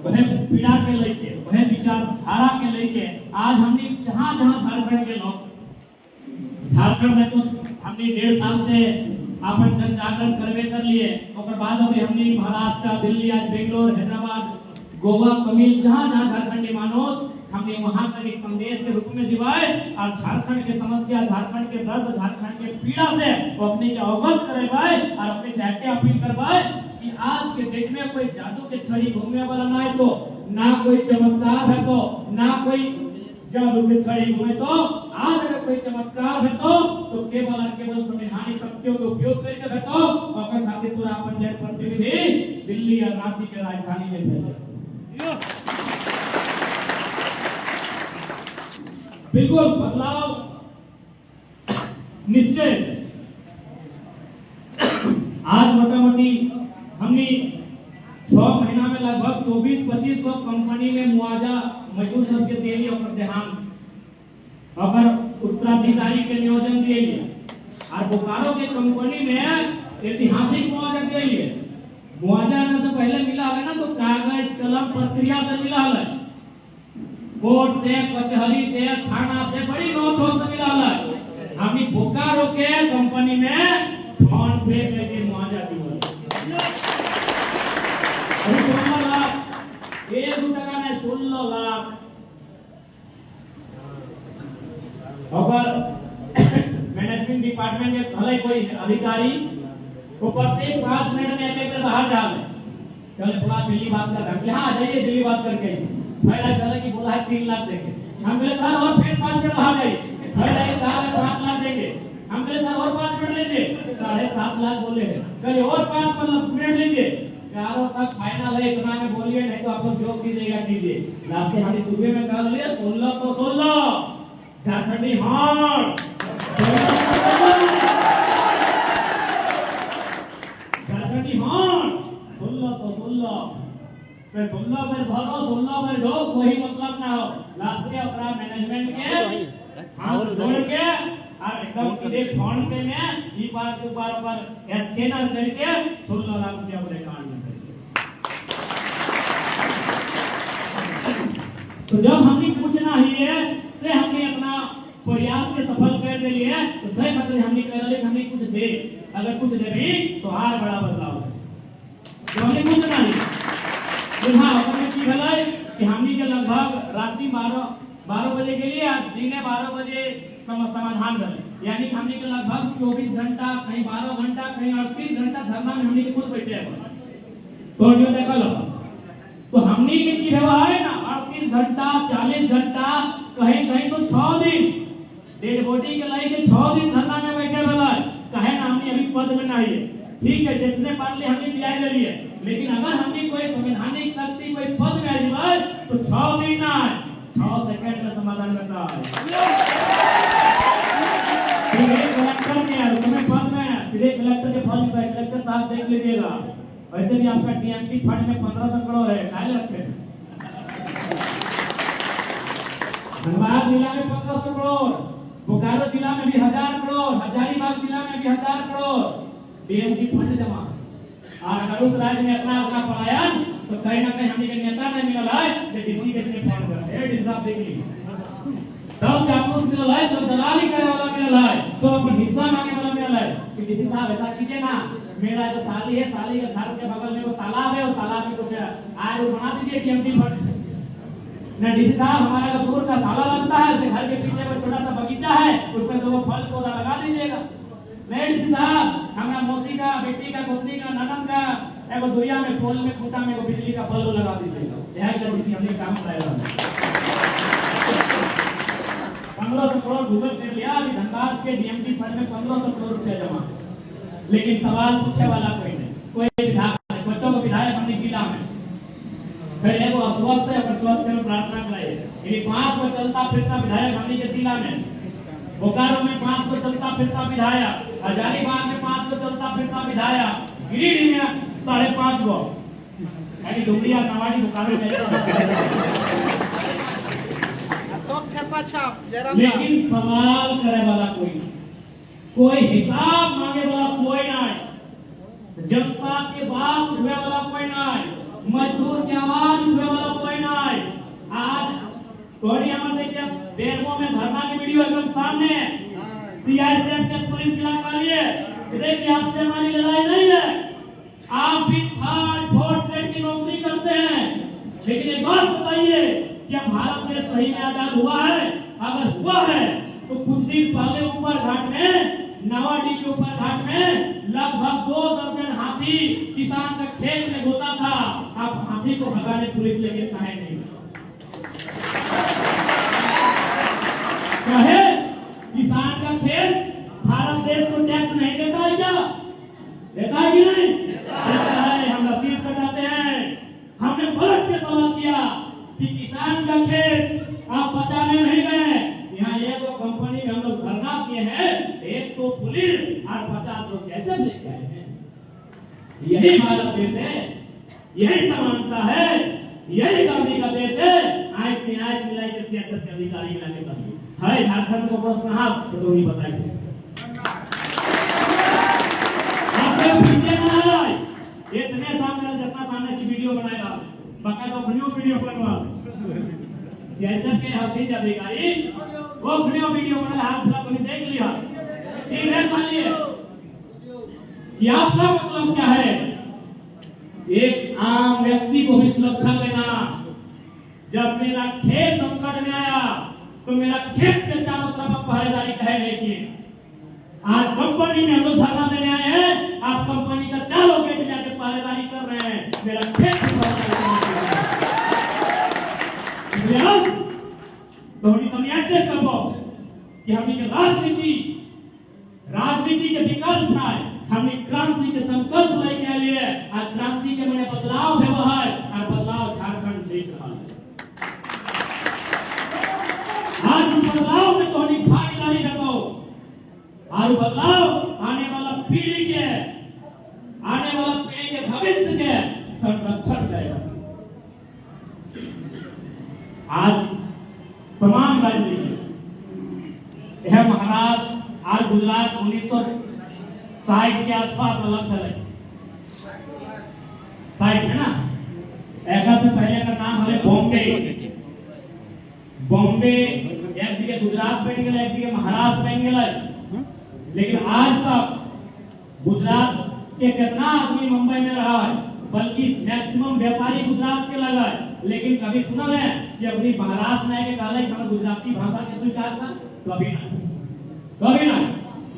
वह पीड़ा के लेके, वह विचारधारा के लेके आज हमने जहां जहां झारखंड के लोग, झारखंड में तो हमने 1.5 साल से अपन जन जागरण करवे कर लिए, और बाद अभी हमने महाराष्ट्र, दिल्ली, आज बेंगलोर, हैदराबाद, गोवा, तमिल, जहां जहां झारखंडी मानोस हमने वहां तक एक संदेश के रूप में जिवाए और झारखंड के समस्या, झारखंड के दर्द, झारखंड के पीड़ा से वो अपने के अवगत करवाए और अपने से हटे अपील करवाए कि आज के डेट में कोई जादू के छड़ी घूमने वाला ना है, तो ना कोई चमत्कार है, तो ना कोई जादू के छड़ी घूमे, तो आज अगर कोई चमत्कार है तो केवल और केवल संवैधानिक शक्तियों का उपयोग करके बैठो और खातिर पूरा अपन जन प्रतिनिधि दिल्ली और रांची के राजधानी में भेजो। बिल्कुल बदलाव निश्चय। आज मोटामोटी हमने 6 महीना में लगभग 24-25 कंपनी में मुआवजा मजदूर सबके देनी और देहांत अगर उत्तराधिकारी के नियोजन दिए और बोकारो के कंपनी में ऐतिहासिक मुआवजा दिए। मुआवजा आने से पहले मिला है ना, तो कागज कलम प्रक्रिया से मिला है, कोर्ट से, कचहरी से, थाना से, बड़ी नौछो से मिला है। हमने बोकारो के कंपनी में फोन पे करके मुआवजा दिया 16 लाख, 1 टका नहीं 16 लाख। अगर मैनेजमेंट डिपार्टमेंट के भले कोई अधिकारी वो प्रत्येक 5 मिनट में एक बार बाहर जा रहे, चले थोड़ा दिल्ली बात कर रहे, हाँ जाइए दिल्ली बात करके, पहला चले कि बोला है 3 लाख देंगे, हम बोले सर और फिर 5 मिनट बाहर जाइए, पहला ये कहा 5 लाख देंगे, हम बोले सर और 5 मिनट लीजिए, 7.5 लाख बोले हैं, कल और 5 मिनट लीजिए, 11 तक फाइनल है, इतना में बोलिए नहीं तो आप लोग जो कीजिएगा कीजिए। लास्ट में हमारी सुबह में कह दिए 16 तो 16 झारखंडी हार, झारखंडी हार 16 तो 16 पे 16 पर भरो 16 पर दो, कोई मतलब ना हो। लास्ट में अपना मैनेजमेंट के हाथ जोड़ के और एकदम सीधे फोन पे में ई बार के ऊपर स्कैनर करके 16 लाख रुपया अपने अकाउंट में कर दिया। तो जब हमने पूछना ही है से हमने अपना प्रयास से सफल कर लिए तो सही मतलब हमने कह रहे हमने कुछ दे, अगर कुछ दे भी तो हार बड़ा बदलाव है, तो हमने पूछना ही तो हाँ हमने की भलाई कि हमने के लगभग रात्रि 12 बजे के लिए दिन 12 बजे समाधान रहे, यानी कि हमने के लगभग 24 घंटा, कहीं 12 घंटा, कहीं 38 घंटा धरना में हमने के खुद बैठे हैं। तो जो देखा लो तो हमने के की व्यवहार है ना 38 घंटा 40 घंटा कहीं कहीं तो 6 दिन डेड बॉडी के लाई के 6 दिन धरना में बैठे वाला कहे ना हमने अभी पद में नहीं है, ठीक है जिसने पार ले हमने दिया ले लिए, लेकिन अगर हमने कोई संवैधानिक शक्ति कोई पद में आ जाए तो 6 दिन ना 6 सेकंड में समाधान करता है। कलेक्टर के यार तुम्हें पद में सीधे कलेक्टर के पद में कलेक्टर साहब देख लीजिएगा, वैसे भी आपका टीएमटी फंड में 1500 करोड़ है, काहे रखे धनबाद जिला में 1500 करोड़, बोकारो जिला में भी 1000 करोड़, हजारीबाग जिला में भी 1000 करोड़ टीएमटी फंड जमा, और अगर उस राज्य में अपना पलायन तो कहीं ना कहीं हमने के नेता नहीं मिला है जो डीसी के से फोन करते हैं, डीसी साहब देख लीजिए सब चापलूस मिला है, सब दलाली करे वाला मिला है, सब अपन हिस्सा मांगे वाला मिला है कि डीसी साहब ऐसा कीजिए ना, मेरा जो साली है साली के घर के बगल में वो तालाब है, वो तालाब में कुछ आय वो बना दीजिए टीएमटी फंड ना। डीसी साहब हमारा जो दूर का साला लगता है उसके घर के पीछे वो छोटा सा बगीचा है उसमें तो वो फल पौधा लगा दीजिएगा। नहीं डीसी साहब हमारा मौसी का बेटी का गोतनी का ननद का एगो दुनिया में पोल में खूंटा में एगो बिजली का बल्ब लगा दीजिएगा, यह का डीसी हमने काम कराया 1500 करोड़ गूगल कर लिया, अभी धनबाद के डीएमटी फंड में 1500 करोड़ रुपया जमा, लेकिन सवाल पूछने वाला कोई नहीं, कोई विधायक बच्चों को विधायक हमने जिला में फिर एगो अस्वस्थ है अगर स्वस्थ में प्रार्थना कराइए, यानी 5 को चलता फिरता विधायक हमने के जिला में, बोकारो में 5 को चलता फिरता विधायक, हजारीबाग में 5 को चलता फिरता विधायक, गिरिडीह में 5.5 को, यानी डुमरिया कवाड़ी बोकारो में लेकिन सवाल करे वाला कोई नहीं, कोई हिसाब मांगे वाला कोई नहीं, जनता के बात उठने वाला कोई नहीं, मजदूर की आवाज उठने वाला कोई नहीं। आज कोई हमारे देखिए बेरमो में धरना की वीडियो एकदम सामने सीआईएसएफ के पुलिस इलाका लिए देखिए आपसे हमारी लड़ाई नहीं है, आप भी 3rd 4th ग्रेड की नौकरी करते हैं, लेकिन एक बात बताइए क्या भारत देश सही में आजाद हुआ है? अगर हुआ है तो कुछ दिन पहले ऊपर घाट में नवाडी के ऊपर घाट में लगभग 2 दर्जन हाथी किसान का खेत में घुसा था, अब हाथी को भगाने पुलिस लेके कहे नहीं कहे किसान का खेत भारत देश को टैक्स नहीं देता है क्या? देता है कि नहीं? देता है, हम रसीद कटाते हैं। हमने पलट के सवाल किया कि किसान का खेत आप बचाने नहीं गए, यहाँ एक कंपनी में हम लोग धरना किए हैं, 100 पुलिस और 50 लोग ऐसे लेके आए हैं। यही भारत देश है, यही समानता है, यही गांधी का देश है। आज से आज मिलाई के सियासत के अधिकारी मिलाने का है झारखंड को बस साहस तो नहीं बताइए आपके पीछे ना आए इतने सामने जितना सामने से वीडियो बनाएगा बाकायदा वीडियो बनवा सियासत के हाफिज अधिकारी वो वीडियो बना हाथ फिलहाल तो देख लिया सीधे मान लिए कि आपका मतलब क्या है? एक आम व्यक्ति को भी सुरक्षा देना। जब मेरा खेत संकट में आया तो मेरा खेत के चारों तरफ पहरेदारी कहे, लेकिन आज कंपनी में हम लोग धरना देने आए हैं आप कंपनी का चारों गेट जाके पहरेदारी कर रहे हैं। मेरा खेत तो समझते करबो कि हमने के राजनीति के विकल्प है, हमने क्रांति के संकल्प लेके लिए और क्रांति के मैंने बदलाव व्यवहार और बदलाव झारखंड देख रहा है। आज बदलाव में तो भागीदारी रखो और बदलाव आने वाला पीढ़ी के भविष्य के संरक्षण करेगा। आज तमाम राज्य यह महाराष्ट्र और गुजरात 1960 के आसपास अलग था, 60 है ना। ऐसा से पहले का नाम है बॉम्बे एक दिखे गुजरात बन गया, एक दिखे महाराष्ट्र बन गया। लेकिन आज तक गुजरात के कितना आदमी मुंबई में रहा है, बल्कि मैक्सिमम व्यापारी गुजरात के लगा है। लेकिन कभी सुना है कि अपनी महाराष्ट्र में आके कहा कि गुजराती भाषा के स्वीकार था? कभी ना।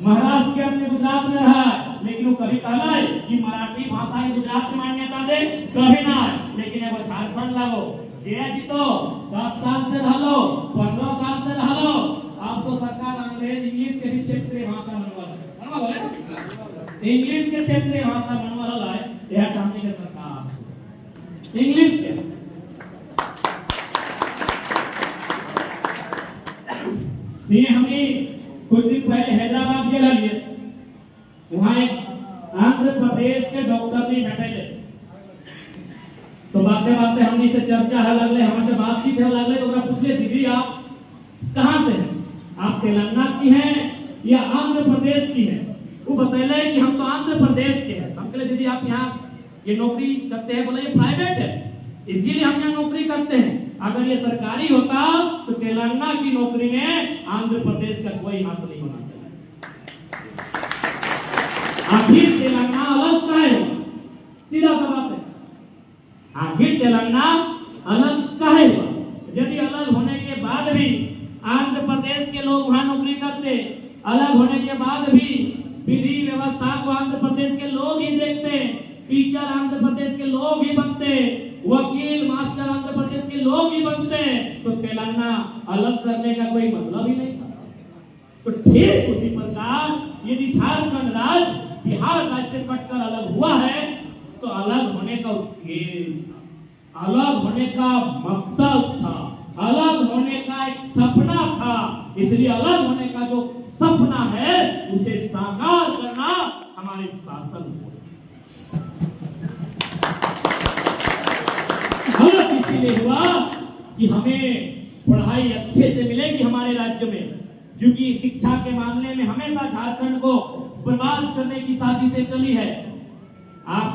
महाराष्ट्र के अपने गुजरात में रहा, लेकिन वो कभी कहा है कि मराठी भाषा के गुजरात में मान्यता दे? कभी ना। लेकिन वो झारखंड लागो जे जीतो 10 साल से रह लो, 15 साल से रह लो, अब तो सरकार अंग्रेज इंग्लिश के भी क्षेत्रीय भाषा बनवा इंग्लिश के क्षेत्रीय भाषा बनवा रहा है। यह कामनी के सरकार इंग्लिश के ये हमें कुछ दिन पहले हैदराबाद के लिए वहां एक आंध्र प्रदेश के डॉक्टर ने बैठे, तो बातें हमने से चर्चा है लगले, हमसे बातचीत है लगले, तो पूछले दीदी आप कहां से हैं? आप तेलंगाना की हैं या आंध्र प्रदेश की हैं? वो बतैले कि हम तो आंध्र प्रदेश के हैं। हम कहले दीदी आप यहाँ ये नौकरी करते हैं? बोले ये प्राइवेट है, इसीलिए हम यहाँ नौकरी करते हैं। अगर ये सरकारी होता तो तेलंगाना की नौकरी में आंध्र प्रदेश का कोई हाथ नहीं होना चाहिए। आखिर तेलंगाना अलग का है? सीधा सा बात है, आखिर तेलंगाना अलग का है? यदि अलग होने के बाद भी आंध्र प्रदेश के लोग वहां नौकरी करते, अलग होने के बाद भी विधि व्यवस्था को आंध्र प्रदेश के लोग ही देखते, टीचर आंध्र प्रदेश के लोग ही बनते, वकील मास्टर आंध्र प्रदेश के लोग ही बनते, तो तेलंगाना अलग करने का कोई मतलब ही नहीं था। तो ठीक उसी प्रकार यदि झारखंड राज्य बिहार राज्य से कटकर अलग हुआ है, तो अलग होने का उद्देश्य था, अलग होने का मकसद था, अलग होने का एक सपना था। इसलिए अलग होने का जो सपना है उसे साकार करना हमारे शासन को इसीलिए हुआ कि हमें पढ़ाई अच्छे से मिलेगी हमारे राज्य में, क्योंकि शिक्षा के मामले में हमेशा झारखंड को बर्बाद करने की साजिशें चली है। आप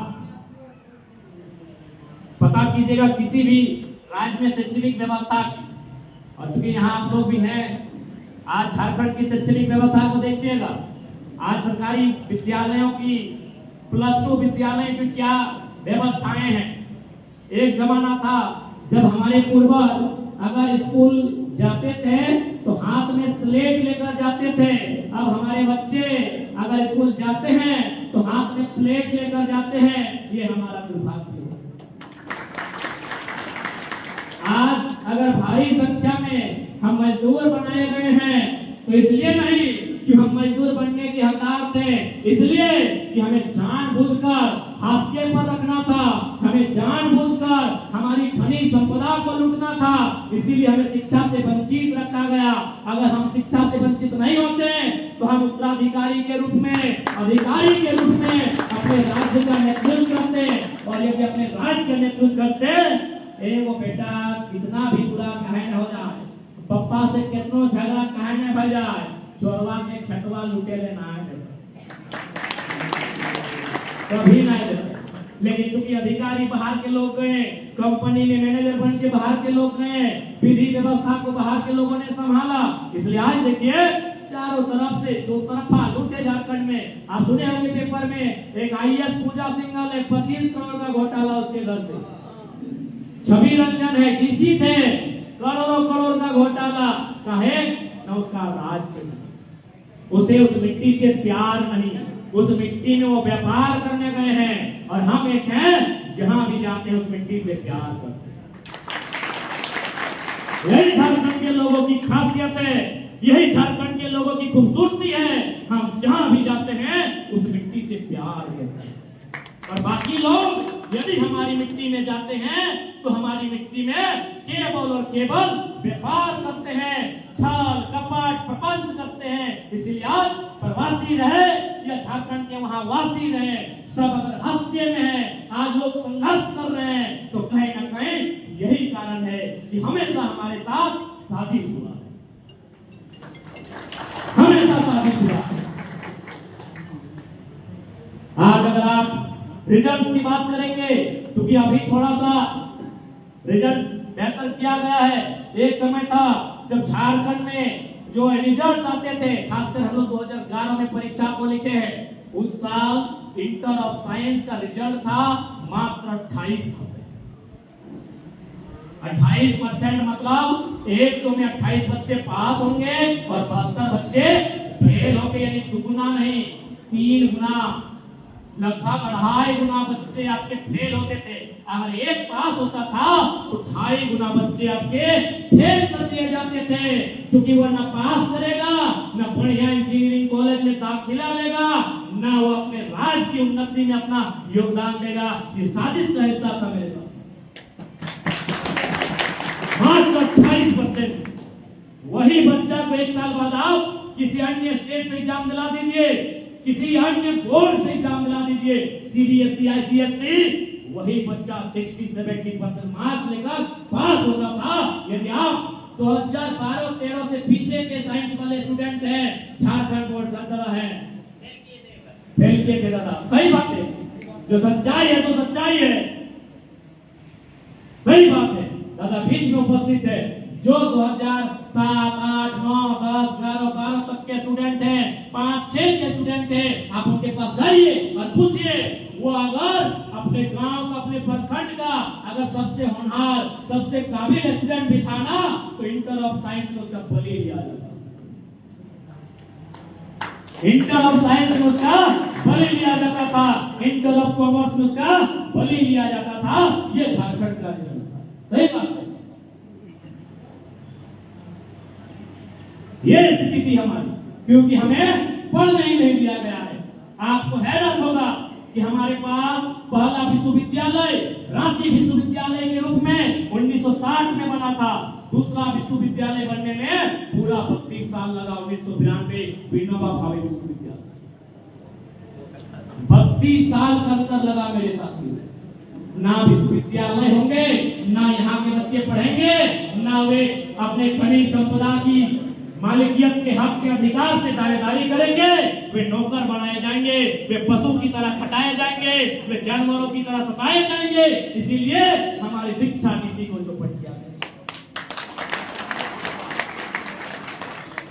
पता कीजिएगा किसी भी राज्य में शैक्षणिक व्यवस्था, और चूंकि यहाँ आप लोग भी हैं, आज झारखंड की शैक्षणिक व्यवस्था को देखिएगा। आज सरकारी विद्यालयों की +2 विद्यालय की क्या व्यवस्थाएं हैं। एक जमाना था जब हमारे पूर्वज अगर स्कूल जाते थे तो हाथ में स्लेट लेकर जाते थे। अब हमारे बच्चे अगर स्कूल जाते हैं तो हाथ में स्लेट लेकर जाते हैं। ये हमारा दुर्भाग्य है। आज अगर भारी संख्या में हम मजदूर बनाए गए हैं तो इसलिए नहीं कि हम मजदूर बनने के हकदार थे, इसलिए कि हमें जानबूझकर हाशिए पर रखना था, हमें जानबूझकर हमारी खनिज संपदा को लूटना था, इसीलिए हमें शिक्षा से वंचित रखा गया। अगर हम शिक्षा से वंचित नहीं होते तो हम उत्तराधिकारी के रूप में, अधिकारी के रूप में अपने राज्य का नेतृत्व करते, और यदि अपने राज्य का नेतृत्व करते, वो बेटा कितना भी बुरा कहे न हो जाए, पप्पा से कितना झगड़ा कहे न हो जाए, चोरवा के खटवा लुटे लेना है कभी नहीं देते। लेकिन चूंकि अधिकारी बाहर के लोग गए, कंपनी में मैनेजर बन के बाहर के लोग गए, विधि व्यवस्था को बाहर के लोगों ने संभाला, इसलिए आज देखिए चारों तरफ से चौतरफा लूटे झारखंड में। आप सुने होंगे पेपर में एक IAS पूजा सिंघल है, 25 करोड़ का घोटाला उसके घर से। छवि रंजन है, डीसी थे, करोड़ों करोड़ का घोटाला का है न उसका राज्य, उसे उस मिट्टी से प्यार नहीं, उस मिट्टी में वो व्यापार करने गए हैं, और हम एक हैं जहां भी जाते हैं उस मिट्टी से प्यार करते हैं। यही झारखंड के लोगों की खासियत है, यही झारखंड के लोगों की खूबसूरती है। हम जहां भी जाते हैं उस मिट्टी से प्यार करते हैं। और बाकी लोग यदि हमारी मिट्टी में जाते हैं तो हमारी मिट्टी में केवल और केवल व्यापार करते हैं, छल कपट प्रपंच करते हैं। इसलिए आज प्रवासी रहे या झारखंड के वहां वासी रहे, सब अगर हास्य में है, आज लोग संघर्ष कर रहे हैं, तो कहीं ना कहीं यही कारण है कि हमेशा हमारे साथ साजिश हुआ है, हमेशा साजिश हुआ है। आज अगर आप रिजल्ट की बात करेंगे तो भी अभी थोड़ा सा रिजल्ट बेहतर किया गया है। एक समय था जब झारखंड में जो रिजल्ट आते थे, खासकर हम लोग 2011 में परीक्षा को लिखे हैं, उस साल इंटर ऑफ साइंस का रिजल्ट था मात्र 28%। 28% मतलब 100 में 28 बच्चे पास होंगे और 72 बच्चे फेल होंगे, यानी दुगुना नहीं 3 गुना, लगभग 2.5 गुना बच्चे आपके फेल होते थे। अगर एक पास होता था तो 2.5 गुना बच्चे आपके फेल कर दिए जाते थे, क्योंकि वह न पास करेगा, न बढ़िया इंजीनियरिंग कॉलेज में दाखिला लेगा, न वो अपने राज्य की उन्नति में अपना योगदान देगा। ये साजिश का हिस्सा था मेरे साथ। मात्र 28%। वही बच्चा को 1 साल बाद आप किसी अन्य स्टेट से एग्जाम दिला दीजिए, किसी अन्य बोर्ड से एग्जाम दिला दीजिए, सीबीएसई आईसीएसई, वही बच्चा 60-70% मार्क लेकर पास होता था। यदि आप 2012-13 से पीछे के साइंस वाले स्टूडेंट हैं, झारखंड बोर्ड सरकार है, फेल किए थे दादा। सही बात है, जो सच्चाई है तो सच्चाई है, सही बात है दादा। बीच में उपस्थित है जो 2007, 8, 9, 10, 11, 12 तक के स्टूडेंट हैं, 5-6 के स्टूडेंट हैं, आप उनके पास जाइए और पूछिए, वो अगर अपने गांव का, अपने प्रखंड का अगर सबसे होनहार, सबसे काबिल स्टूडेंट भी था ना, तो इंटर ऑफ साइंस में उसका बलि लिया जाता, इंटर ऑफ साइंस में उसका बलि लिया जाता था, इंटर ऑफ कॉमर्स में उसका बलि लिया जाता था। ये झारखंड का रिजल्ट था, सही बात है। ये स्थिति थी हमारी, क्योंकि हमें पढ़ने ही नहीं दिया गया है। आपको हैरत होगा कि हमारे पास पहला विश्वविद्यालय रांची विश्वविद्यालय के रूप में 1960 में बना था। दूसरा विश्वविद्यालय बनने में पूरा 32 साल लगा, 1992 विनोबा भावे विश्वविद्यालय, 32 साल का अंतर लगा मेरे साथियों। ना विश्वविद्यालय होंगे, ना यहाँ के बच्चे पढ़ेंगे, ना वे अपने खनिज संपदा की मालिकियत के हक के अधिकार से दावेदारी करेंगे, वे नौकर बनाए जाएंगे, वे पशु की तरह खटाए जाएंगे, वे जानवरों की तरह सताए जाएंगे। इसीलिए हमारी शिक्षा नीति को चौपट किया गया।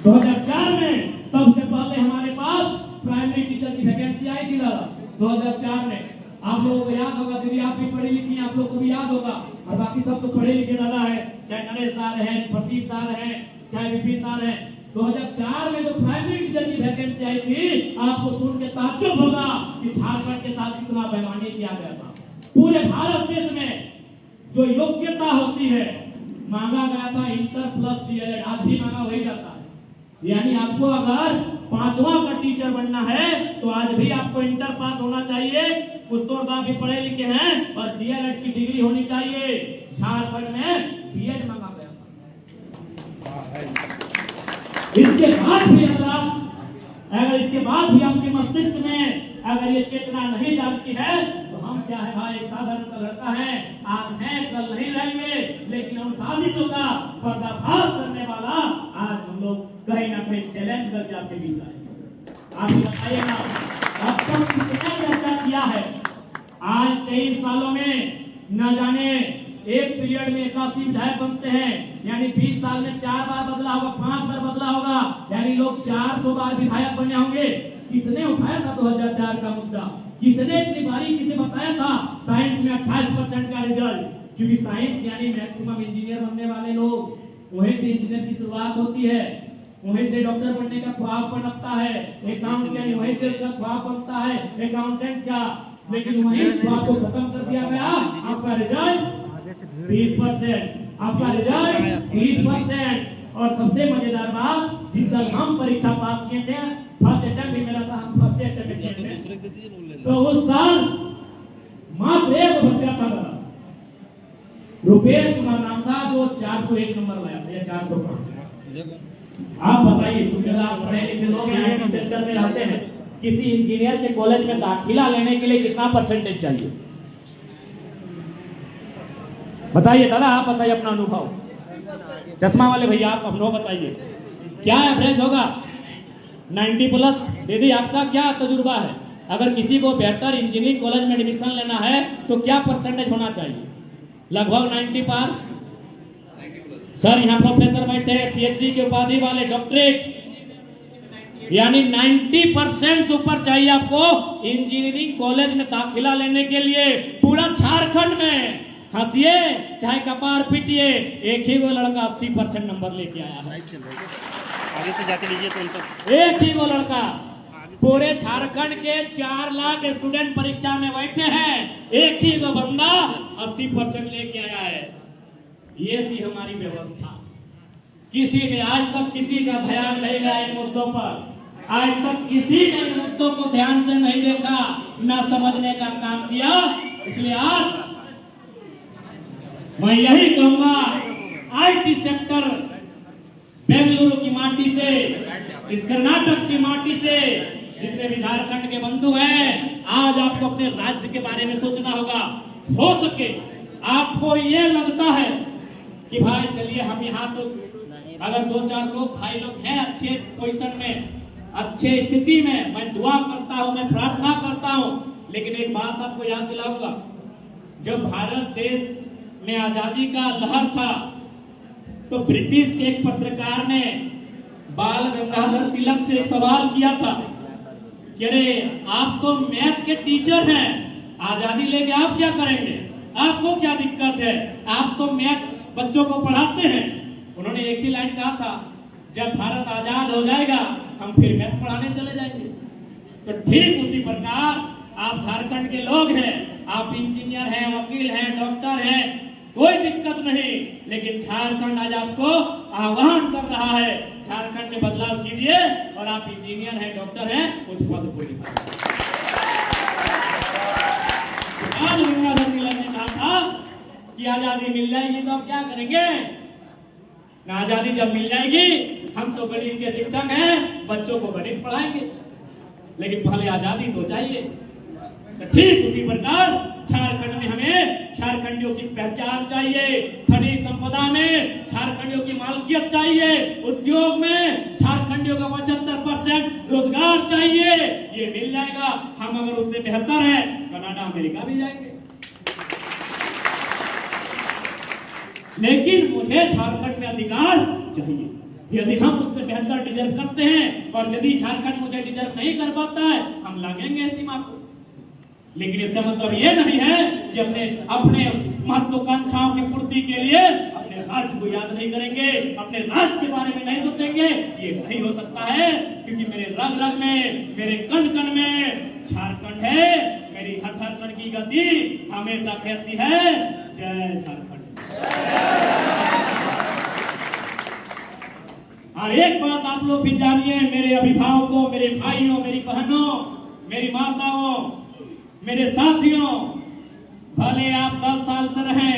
2004 में सबसे पहले हमारे पास प्राइमरी टीचर की वैकेंसी आई थी दादा, 2004 में। आप लोगों को याद होगा, दीदी आप भी पढ़ी लिखी हैं, आप लोगों को भी याद होगा, और बाकी सब तो पढ़े लिखे दादा है, चाहे नरेश दार है, प्रदीप दार है, चाहे विपिन दार है। 2004 में जो प्राइमरी टीचर की वैकेंसी आई थी, आपको सुन के ताज्जुब होगा कि झारखंड के साथ कितना बेईमानी किया गया था। पूरे भारत देश में जो योग्यता होती है मांगा गया था इंटर प्लस डीएलएड, आज भी मांगा वही जाता है। यानी आपको अगर 5वां का टीचर बनना है तो आज भी आपको इंटर पास होना चाहिए, कुछ तो भी पढ़े लिखे हैं, और डीएलएड की डिग्री होनी चाहिए। झारखंड में बीएड मांगा गया था। इसके बाद भी अगर इसके बाद भी आपके मस्तिष्क में अगर ये चेतना नहीं जागती है तो हम क्या है भाई, साधारण सा लड़का है, आज है कल नहीं रहेंगे, लेकिन हम साजिशों का पर्दाफाश करने वाला आज हम लोग कहीं ना कहीं चैलेंज करके आपके बीच आए। आप बताइए ना, अब तक कितना चर्चा किया है? आज 23 सालों में न जाने एक पीरियड में 81 विधायक बनते हैं, यानी 20 साल में 4 बार बदला होगा, 5 बार बदला होगा, यानी लोग 400 बार विधायक बने होंगे। किसने उठाया था 2004 का मुद्दा? किसने इतनी बारीकी से बताया था साइंस में 28% का रिजल्ट? क्योंकि साइंस यानी मैक्सिमम इंजीनियर बनने वाले लोग, वहीं से इंजीनियर की शुरुआत होती है। वहीं से डॉक्टर बनने का ख्वाब पनपता है, अकाउंटेंट वहीं से उसका ख्वाब बनता है अकाउंटेंट का, लेकिन वहीं इस ख्वाब को खत्म कर दिया गया। आपका रिजल्ट 20%, आपका रिजल्ट 20%। और सबसे मजेदार बात, जिस साल हम परीक्षा पास किए थे, फर्स्ट अटेम्प्ट भी मेरा था, हम फर्स्ट अटेम्प्ट किए थे, तो उस साल मात्र एक बच्चा था मेरा, रुपेश कुमार नाम था, जो 401 नंबर लाया था या 405। आप बताइए, चूंकि आप पढ़े लिखे लोग हैं, सेक्टर में रहते हैं, किसी इंजीनियर के कॉलेज में दाखिला लेने के लिए कितना परसेंटेज चाहिए? बताइए दादा, आप बताइए अपना अनुभव। चश्मा वाले भैया आप अनुभव बताइए, क्या एवरेज होगा? 90+? दीदी आपका क्या तजुर्बा है? अगर किसी को बेहतर इंजीनियरिंग कॉलेज में एडमिशन लेना है तो क्या परसेंटेज होना चाहिए? लगभग 90 पार। सर यहाँ प्रोफेसर बैठे हैं, पीएचडी की उपाधि वाले, डॉक्टरेट, यानी 90% से ऊपर चाहिए आपको इंजीनियरिंग कॉलेज में दाखिला लेने के लिए। पूरा झारखंड में हंसिए चाहे कपार पीटिए, एक ही वो लड़का 80% नंबर लेके आया है। आगे से जाके लीजिए तो उनका एक ही वो लड़का, पूरे झारखंड के 4 लाख स्टूडेंट परीक्षा में बैठे हैं, एक ही वो बंदा 80% लेके आया है। ये थी हमारी व्यवस्था। किसी ने आज तक किसी का ध्यान नहीं दिया इन मुद्दों पर, आज तक किसी ने इन मुद्दों को ध्यान से नहीं देखा, न समझने का काम किया। इसलिए आज मैं यही कहूंगा, आईटी सेक्टर बेंगलुरु की माटी से, इस कर्नाटक की माटी से, जितने भी झारखंड के बंधु हैं, आज आपको अपने राज्य के बारे में सोचना होगा। हो सके आपको ये लगता है कि भाई चलिए हम यहाँ तो अगर 2-4 लोग भाई लोग हैं अच्छे पोजीशन में, अच्छे स्थिति में, मैं दुआ करता हूँ, मैं प्रार्थना करता हूँ, लेकिन एक बात आपको याद दिलाऊंगा, जब भारत देश में आजादी का लहर था तो ब्रिटिश के एक पत्रकार ने बाल गंगाधर तिलक से एक सवाल किया था कि अरे आप तो मैथ के टीचर हैं, आजादी लेके आप क्या करेंगे, आपको क्या दिक्कत है, आप तो मैथ बच्चों को पढ़ाते हैं। उन्होंने एक ही लाइन कहा था, जब भारत आजाद हो जाएगा हम फिर मैथ पढ़ाने चले जाएंगे। तो ठीक उसी प्रकार आप झारखंड के लोग हैं, आप इंजीनियर हैं, वकील हैं, डॉक्टर हैं, कोई दिक्कत नहीं, लेकिन झारखंड आज आपको आह्वान कर रहा है, झारखंड में बदलाव कीजिए और आप इंजीनियर हैं, डॉक्टर हैं, उस पद को निभाइए। आज गंगाधर तिलक ने कहा था कि आजादी मिल जाएगी तो आप क्या करेंगे? ना आजादी जब मिल जाएगी हम तो गणित के शिक्षक हैं, बच्चों को गणित पढ़ाएंगे, लेकिन पहले आजादी तो चाहिए। तो ठीक उसी प्रकार झारखंड में हमें झारखंडियों की पहचान चाहिए, खनिज संपदा में झारखंडियों की मालकियत चाहिए, उद्योग में झारखंडियों का 75% रोजगार चाहिए। ये मिल जाएगा, हम अगर उससे बेहतर है कनाडा अमेरिका भी जाएंगे। लेकिन मुझे झारखंड में अधिकार चाहिए, यदि हम उससे बेहतर डिजर्व करते हैं, और यदि झारखंड मुझे डिजर्व नहीं कर पाता है, हम लागेंगे सीमा को। लेकिन इसका मतलब ये नहीं है कि अपने महत्वाकांक्षाओं की पूर्ति के लिए अपने राज्य को याद नहीं करेंगे, अपने राज्य के बारे में नहीं सोचेंगे। ये नहीं हो सकता है, क्योंकि मेरे रग रग में, मेरे कण कण में झारखंड है। मेरी हर हर कण की गति हमेशा कहती है जय झारखंड। और एक बात आप लोग भी जानिए, मेरे अभिभावकों, मेरे भाइयों, मेरी बहनों, मेरी माताओं, मेरे साथियों, भले आप 10 साल से रहें,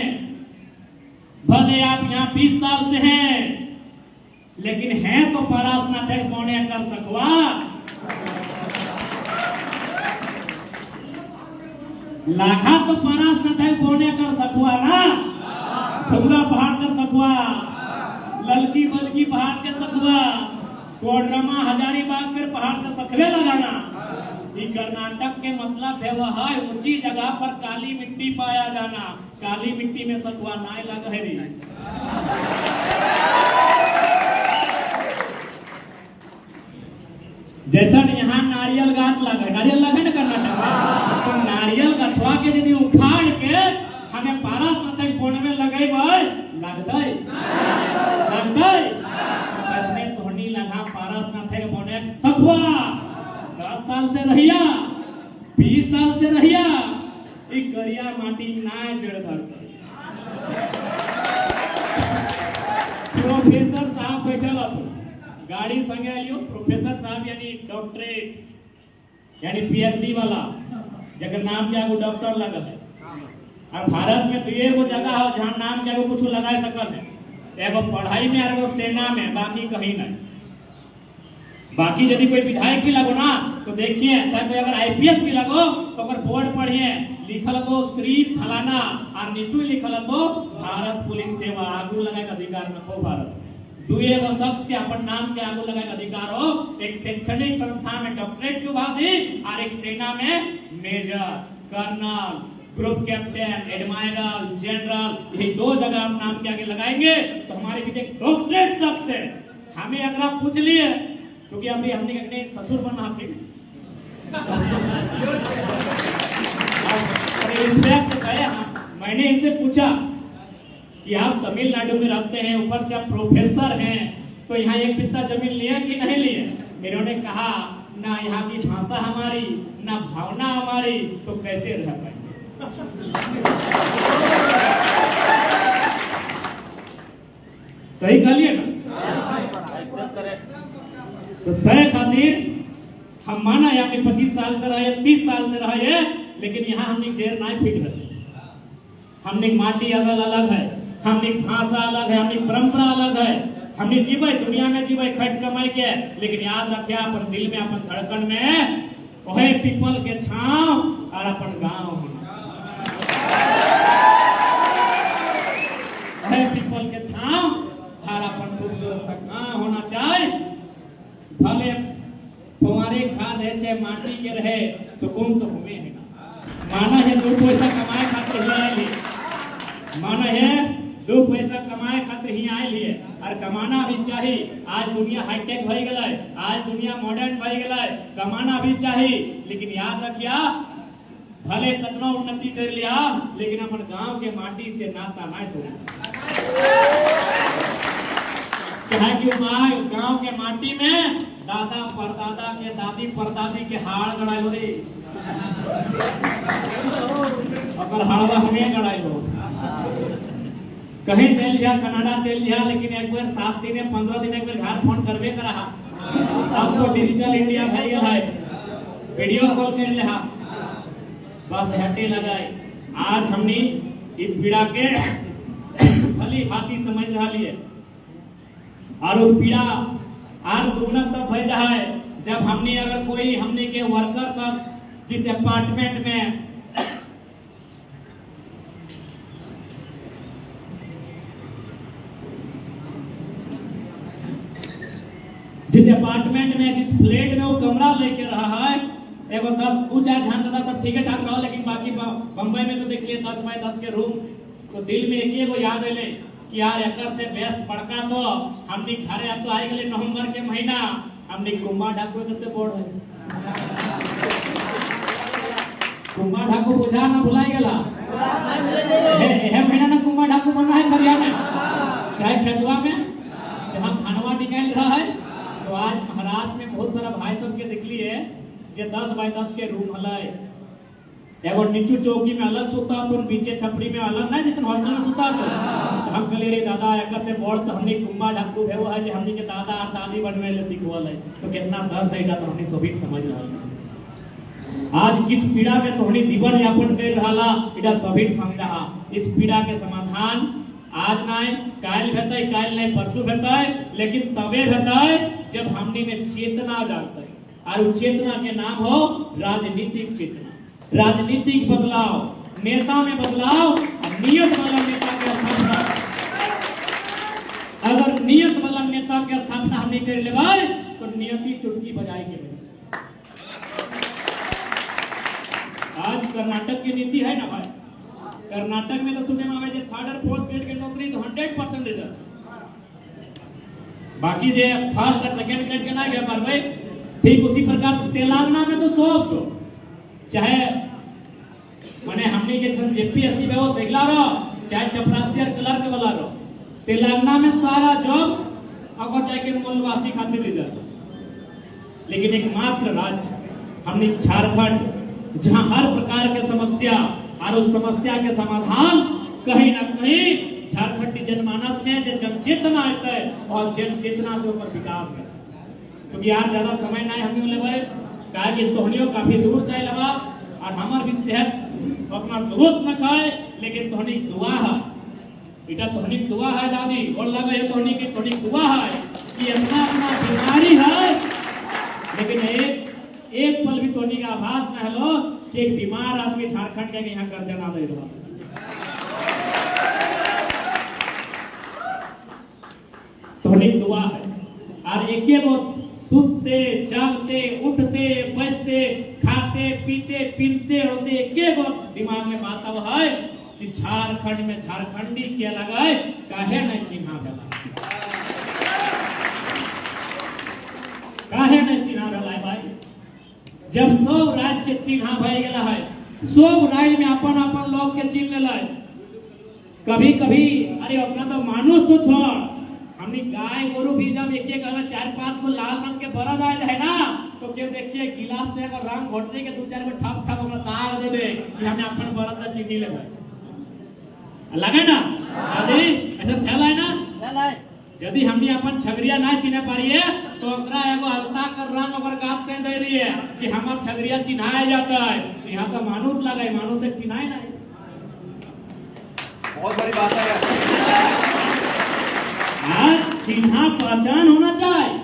भले आप यहाँ 20 साल से हैं, लेकिन हैं तो परास न थे कौने कर सकवा। लाखा तो परास न थे कौने कर सकवा ना, खुबरा पहाड़ कर सकवा, ललकी बलकी पहाड़ के सकवा, कोडरमा हजारीबाग के पहाड़ के सकवे लगाना। कर्नाटक के मतलब है वह ऊंची जगह पर काली मिट्टी पाया जाना, काली मिट्टी में सतुआ नाय लग है। जैसा यहाँ नारियल गाछ लगे, नारियल लगे ना कर्नाटक में, तो नारियल गछवा के यदि उखाड़ के हमें पारस नदी कोण में लगे लगते लगते, इसमें तोहनी लगा ई करिया माटी ना जड़ धरता। प्रोफेसर साहब बैठल अपन गाड़ी संगे आइयो। प्रोफेसर साहब यानी डॉक्टरेट यानी पीएचडी वाला जगह नाम के आगू डॉक्टर लगल है। और भारत में तो एगो जगह है जहाँ नाम के आगू कुछ लगा सकल है, एगो पढ़ाई में और एगो सेना में, बाकी कहीं नहीं। बाकी यदि कोई विधायक भी लगो ना तो देखिए, चाहे कोई अगर आईपीएस भी लगो तो अगर बोर्ड पढ़िए लिखल तो श्री फलाना और नीचू लिखल तो भारत पुलिस सेवा, आगू लगा के अधिकार में खो भारत। दुए एगो शख्स के अपन नाम के आगू लगा के अधिकार हो, एक शैक्षणिक संस्था में डॉक्टरेट की उपाधि और एक सेना में major, colonel, group captain, admiral, general, यही दो जगह आप नाम के आगे लगाएंगे तो हमारे पीछे डॉक्टरेट शख्स है। हमें अगर आप पूछ लिए, क्योंकि अभी हमने अपने ससुर बना फिर मैंने इनसे पूछा कि आप तमिलनाडु में रहते हैं, ऊपर से आप प्रोफेसर हैं, तो यहाँ एक बित्ता जमीन लिए कि नहीं लिए? इन्होंने कहा ना यहाँ की भाषा हमारी ना भावना हमारी, तो कैसे रह पाएंगे। सही कहलिए ना? तो सह खातिर हम माना है आपने 25 साल से रहे, 30 साल से रहे, लेकिन यहाँ हमने जेर नहीं फिट रहे। हमने माटी अलग अलग है, हमने भाषा अलग है, हमने परंपरा अलग है। हमने जीवे दुनिया में जीवे खट कमाई के, लेकिन याद रखिए अपन दिल में अपन धड़कन में वही पीपल के छांव और अपन गांव पीपल के छांव और अपन खूबसूरत सा गांव होना चाहिए। भले तुम्हारे घर है चाहे माटी के रहे, सुकून तो हमें है ना। माना है दो पैसा कमाए खातिर ही आए लिए, माना है दो पैसा कमाए खातिर ही आए लिए, और कमाना भी चाहिए। आज दुनिया हाईटेक भई गला है, आज दुनिया मॉडर्न भई गला है, कमाना भी चाहिए। लेकिन याद रखिया, भले कितना उन्नति कर लिया, लेकिन अपन गांव के माटी से नाता ना तोड़। क्या कि गांव के माटी में दादा परदादा के, दादी परदादी के हाड़ गड़ाई हो रे, अगर हाड़वा हमें गड़ाई हो। कहीं चल जा, कनाडा चल जा, लेकिन एक बार 7 दिन 15 दिन एक बार घर फोन करबे कर रहा। अब तो डिजिटल इंडिया भई गया है, वीडियो कॉल कर ले, बस हटे लगाए। आज हमने इस पीड़ा के भली भांति समझ रहा लिए, और उस पीड़ा आज दुगना तब भई रहा है जब हमने अगर कोई हमने के वर्कर सब जिस अपार्टमेंट में जिस फ्लैट में वो कमरा लेके रहा है, एगो तब कुछ झान दादा सब ठीक ठाक रहा, लेकिन बाकी बम्बई में तो देखिए 10 बाय 10 के रूम, तो दिल में एक ही याद है कि यार एकर से बेस पड़का तो हमने घरे अब तो आए गए नवंबर के महीना, हमने कुंभा ढाकू से बोर्ड है कुंभा ढाकू बुझा ना भुलाई गला एह महीना ना कुंभा ढाकू बना है खरिया में चाहे खेतवा में जहाँ खानवा निकाल रहा है। तो आज महाराष्ट्र में बहुत सारा भाई सब के देख लिए जे 10 बाय 10 के रूम हलाए, एगो नीचू चौकी में अलग सुता तो नीचे छपरी में अलग ना, जैसे हॉस्टल में सुता तो हम कहले रे दादा एकर से बोर्ड तो हमने कुंभा ढाकू भेव है जे हमनी के दादा और दादी बनवे ले सिखवल है, तो कितना दर्द है तो हमने सभी समझ रहा है। आज किस पीड़ा में तो हमने जीवन यापन कर रहा, इटा सभी समझा। इस पीड़ा के समाधान आज नहीं काल भेटै, काल नहीं परसों भेटै, लेकिन तबे भेटै जब हमनी में चेतना जागतै, और चेतना के नाम हो राजनीतिक चेतना। राजनीतिक बदलाव, नेता में बदलाव, नियत वाला नेता के स्थापना। अगर नियत वाला नेता के स्थापना हमने कर लेबै तो नियति चुटकी बजाए के। आज कर्नाटक की नीति है ना भाई, कर्नाटक में तो सुनने में आवे 3rd और 4th ग्रेड के नौकरी तो 100% रिजर्व, बाकी जे 1st और 2nd ग्रेड के ना गए पर भाई। ठीक उसी प्रकार तेलंगाना में तो सब जो चाहे माने हमने के सन जेपीएससी में वो सेगला रहो, चाहे चपरासी और क्लर्क वाला रहो, तेलंगाना में सारा जॉब अगर चाहे के मूलवासी खातिर रिजर्व। लेकिन एकमात्र राज्य हमने झारखंड जहां हर प्रकार के समस्या, और उस समस्या के समाधान कहीं ना कहीं झारखंडी जनमानस में जो जनचेतना है और जनचेतना से ऊपर विकास है। क्योंकि यार ज्यादा समय नहीं हम लेवे कहा कि तोहनियों काफी दूर से लगा और हमार भी सेहत अपना दुरुस्त न खाए, लेकिन तोहनी दुआ है बेटा, तोहनी दुआ है दादी और लगे ये तोहनी की तोहनी दुआ है कि अपना अपना बीमारी है, लेकिन एक पल भी तोहनी का आभास न हलो कि एक बीमार आदमी झारखंड के यहाँ कर्जा ना दे रहा। तोहनी दुआ है और एक वो सुनते जागते उठते बचते खाते पीते पीते होते एक वो दिमाग में बात अब है कि झारखंड में झारखंडी के अलग है काहे नहीं चिन्हा गला, काहे नहीं चिन्हा गला है भाई। जब सब राज्य के चिन्हा भय गया है, सब राज्य में अपन अपन लोग के चिन्ह ले, कभी कभी अरे अपना तो मानुष तो छोड़, हमने गाय गोरु भी जब एक एक 4-5 को लाल रंग के बरद आए है ना, तो क्यों देखिए गिलास पे अगर रंग घोटने के 2-4 को ठप ठप हमरा दाग दे दे कि हमें अपन बरद का चिन्ह ले लगे ना दादी ऐसा ख्याल है ना। यदि हमने अपन छगरिया ना चिन्ह पारिए तो ओकरा एगो हल्का कर रंग ओकर गाप कर दे रही है कि हमार छगरिया चिन्हाया जाता है, यहाँ तो मानुष लगा है, मानुष से चिन्हाए नहीं। बहुत बड़ी बात है यार। आज चिन्हा पहचान होना चाहिए।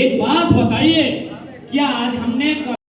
एक बात बताइए, क्या आज हमने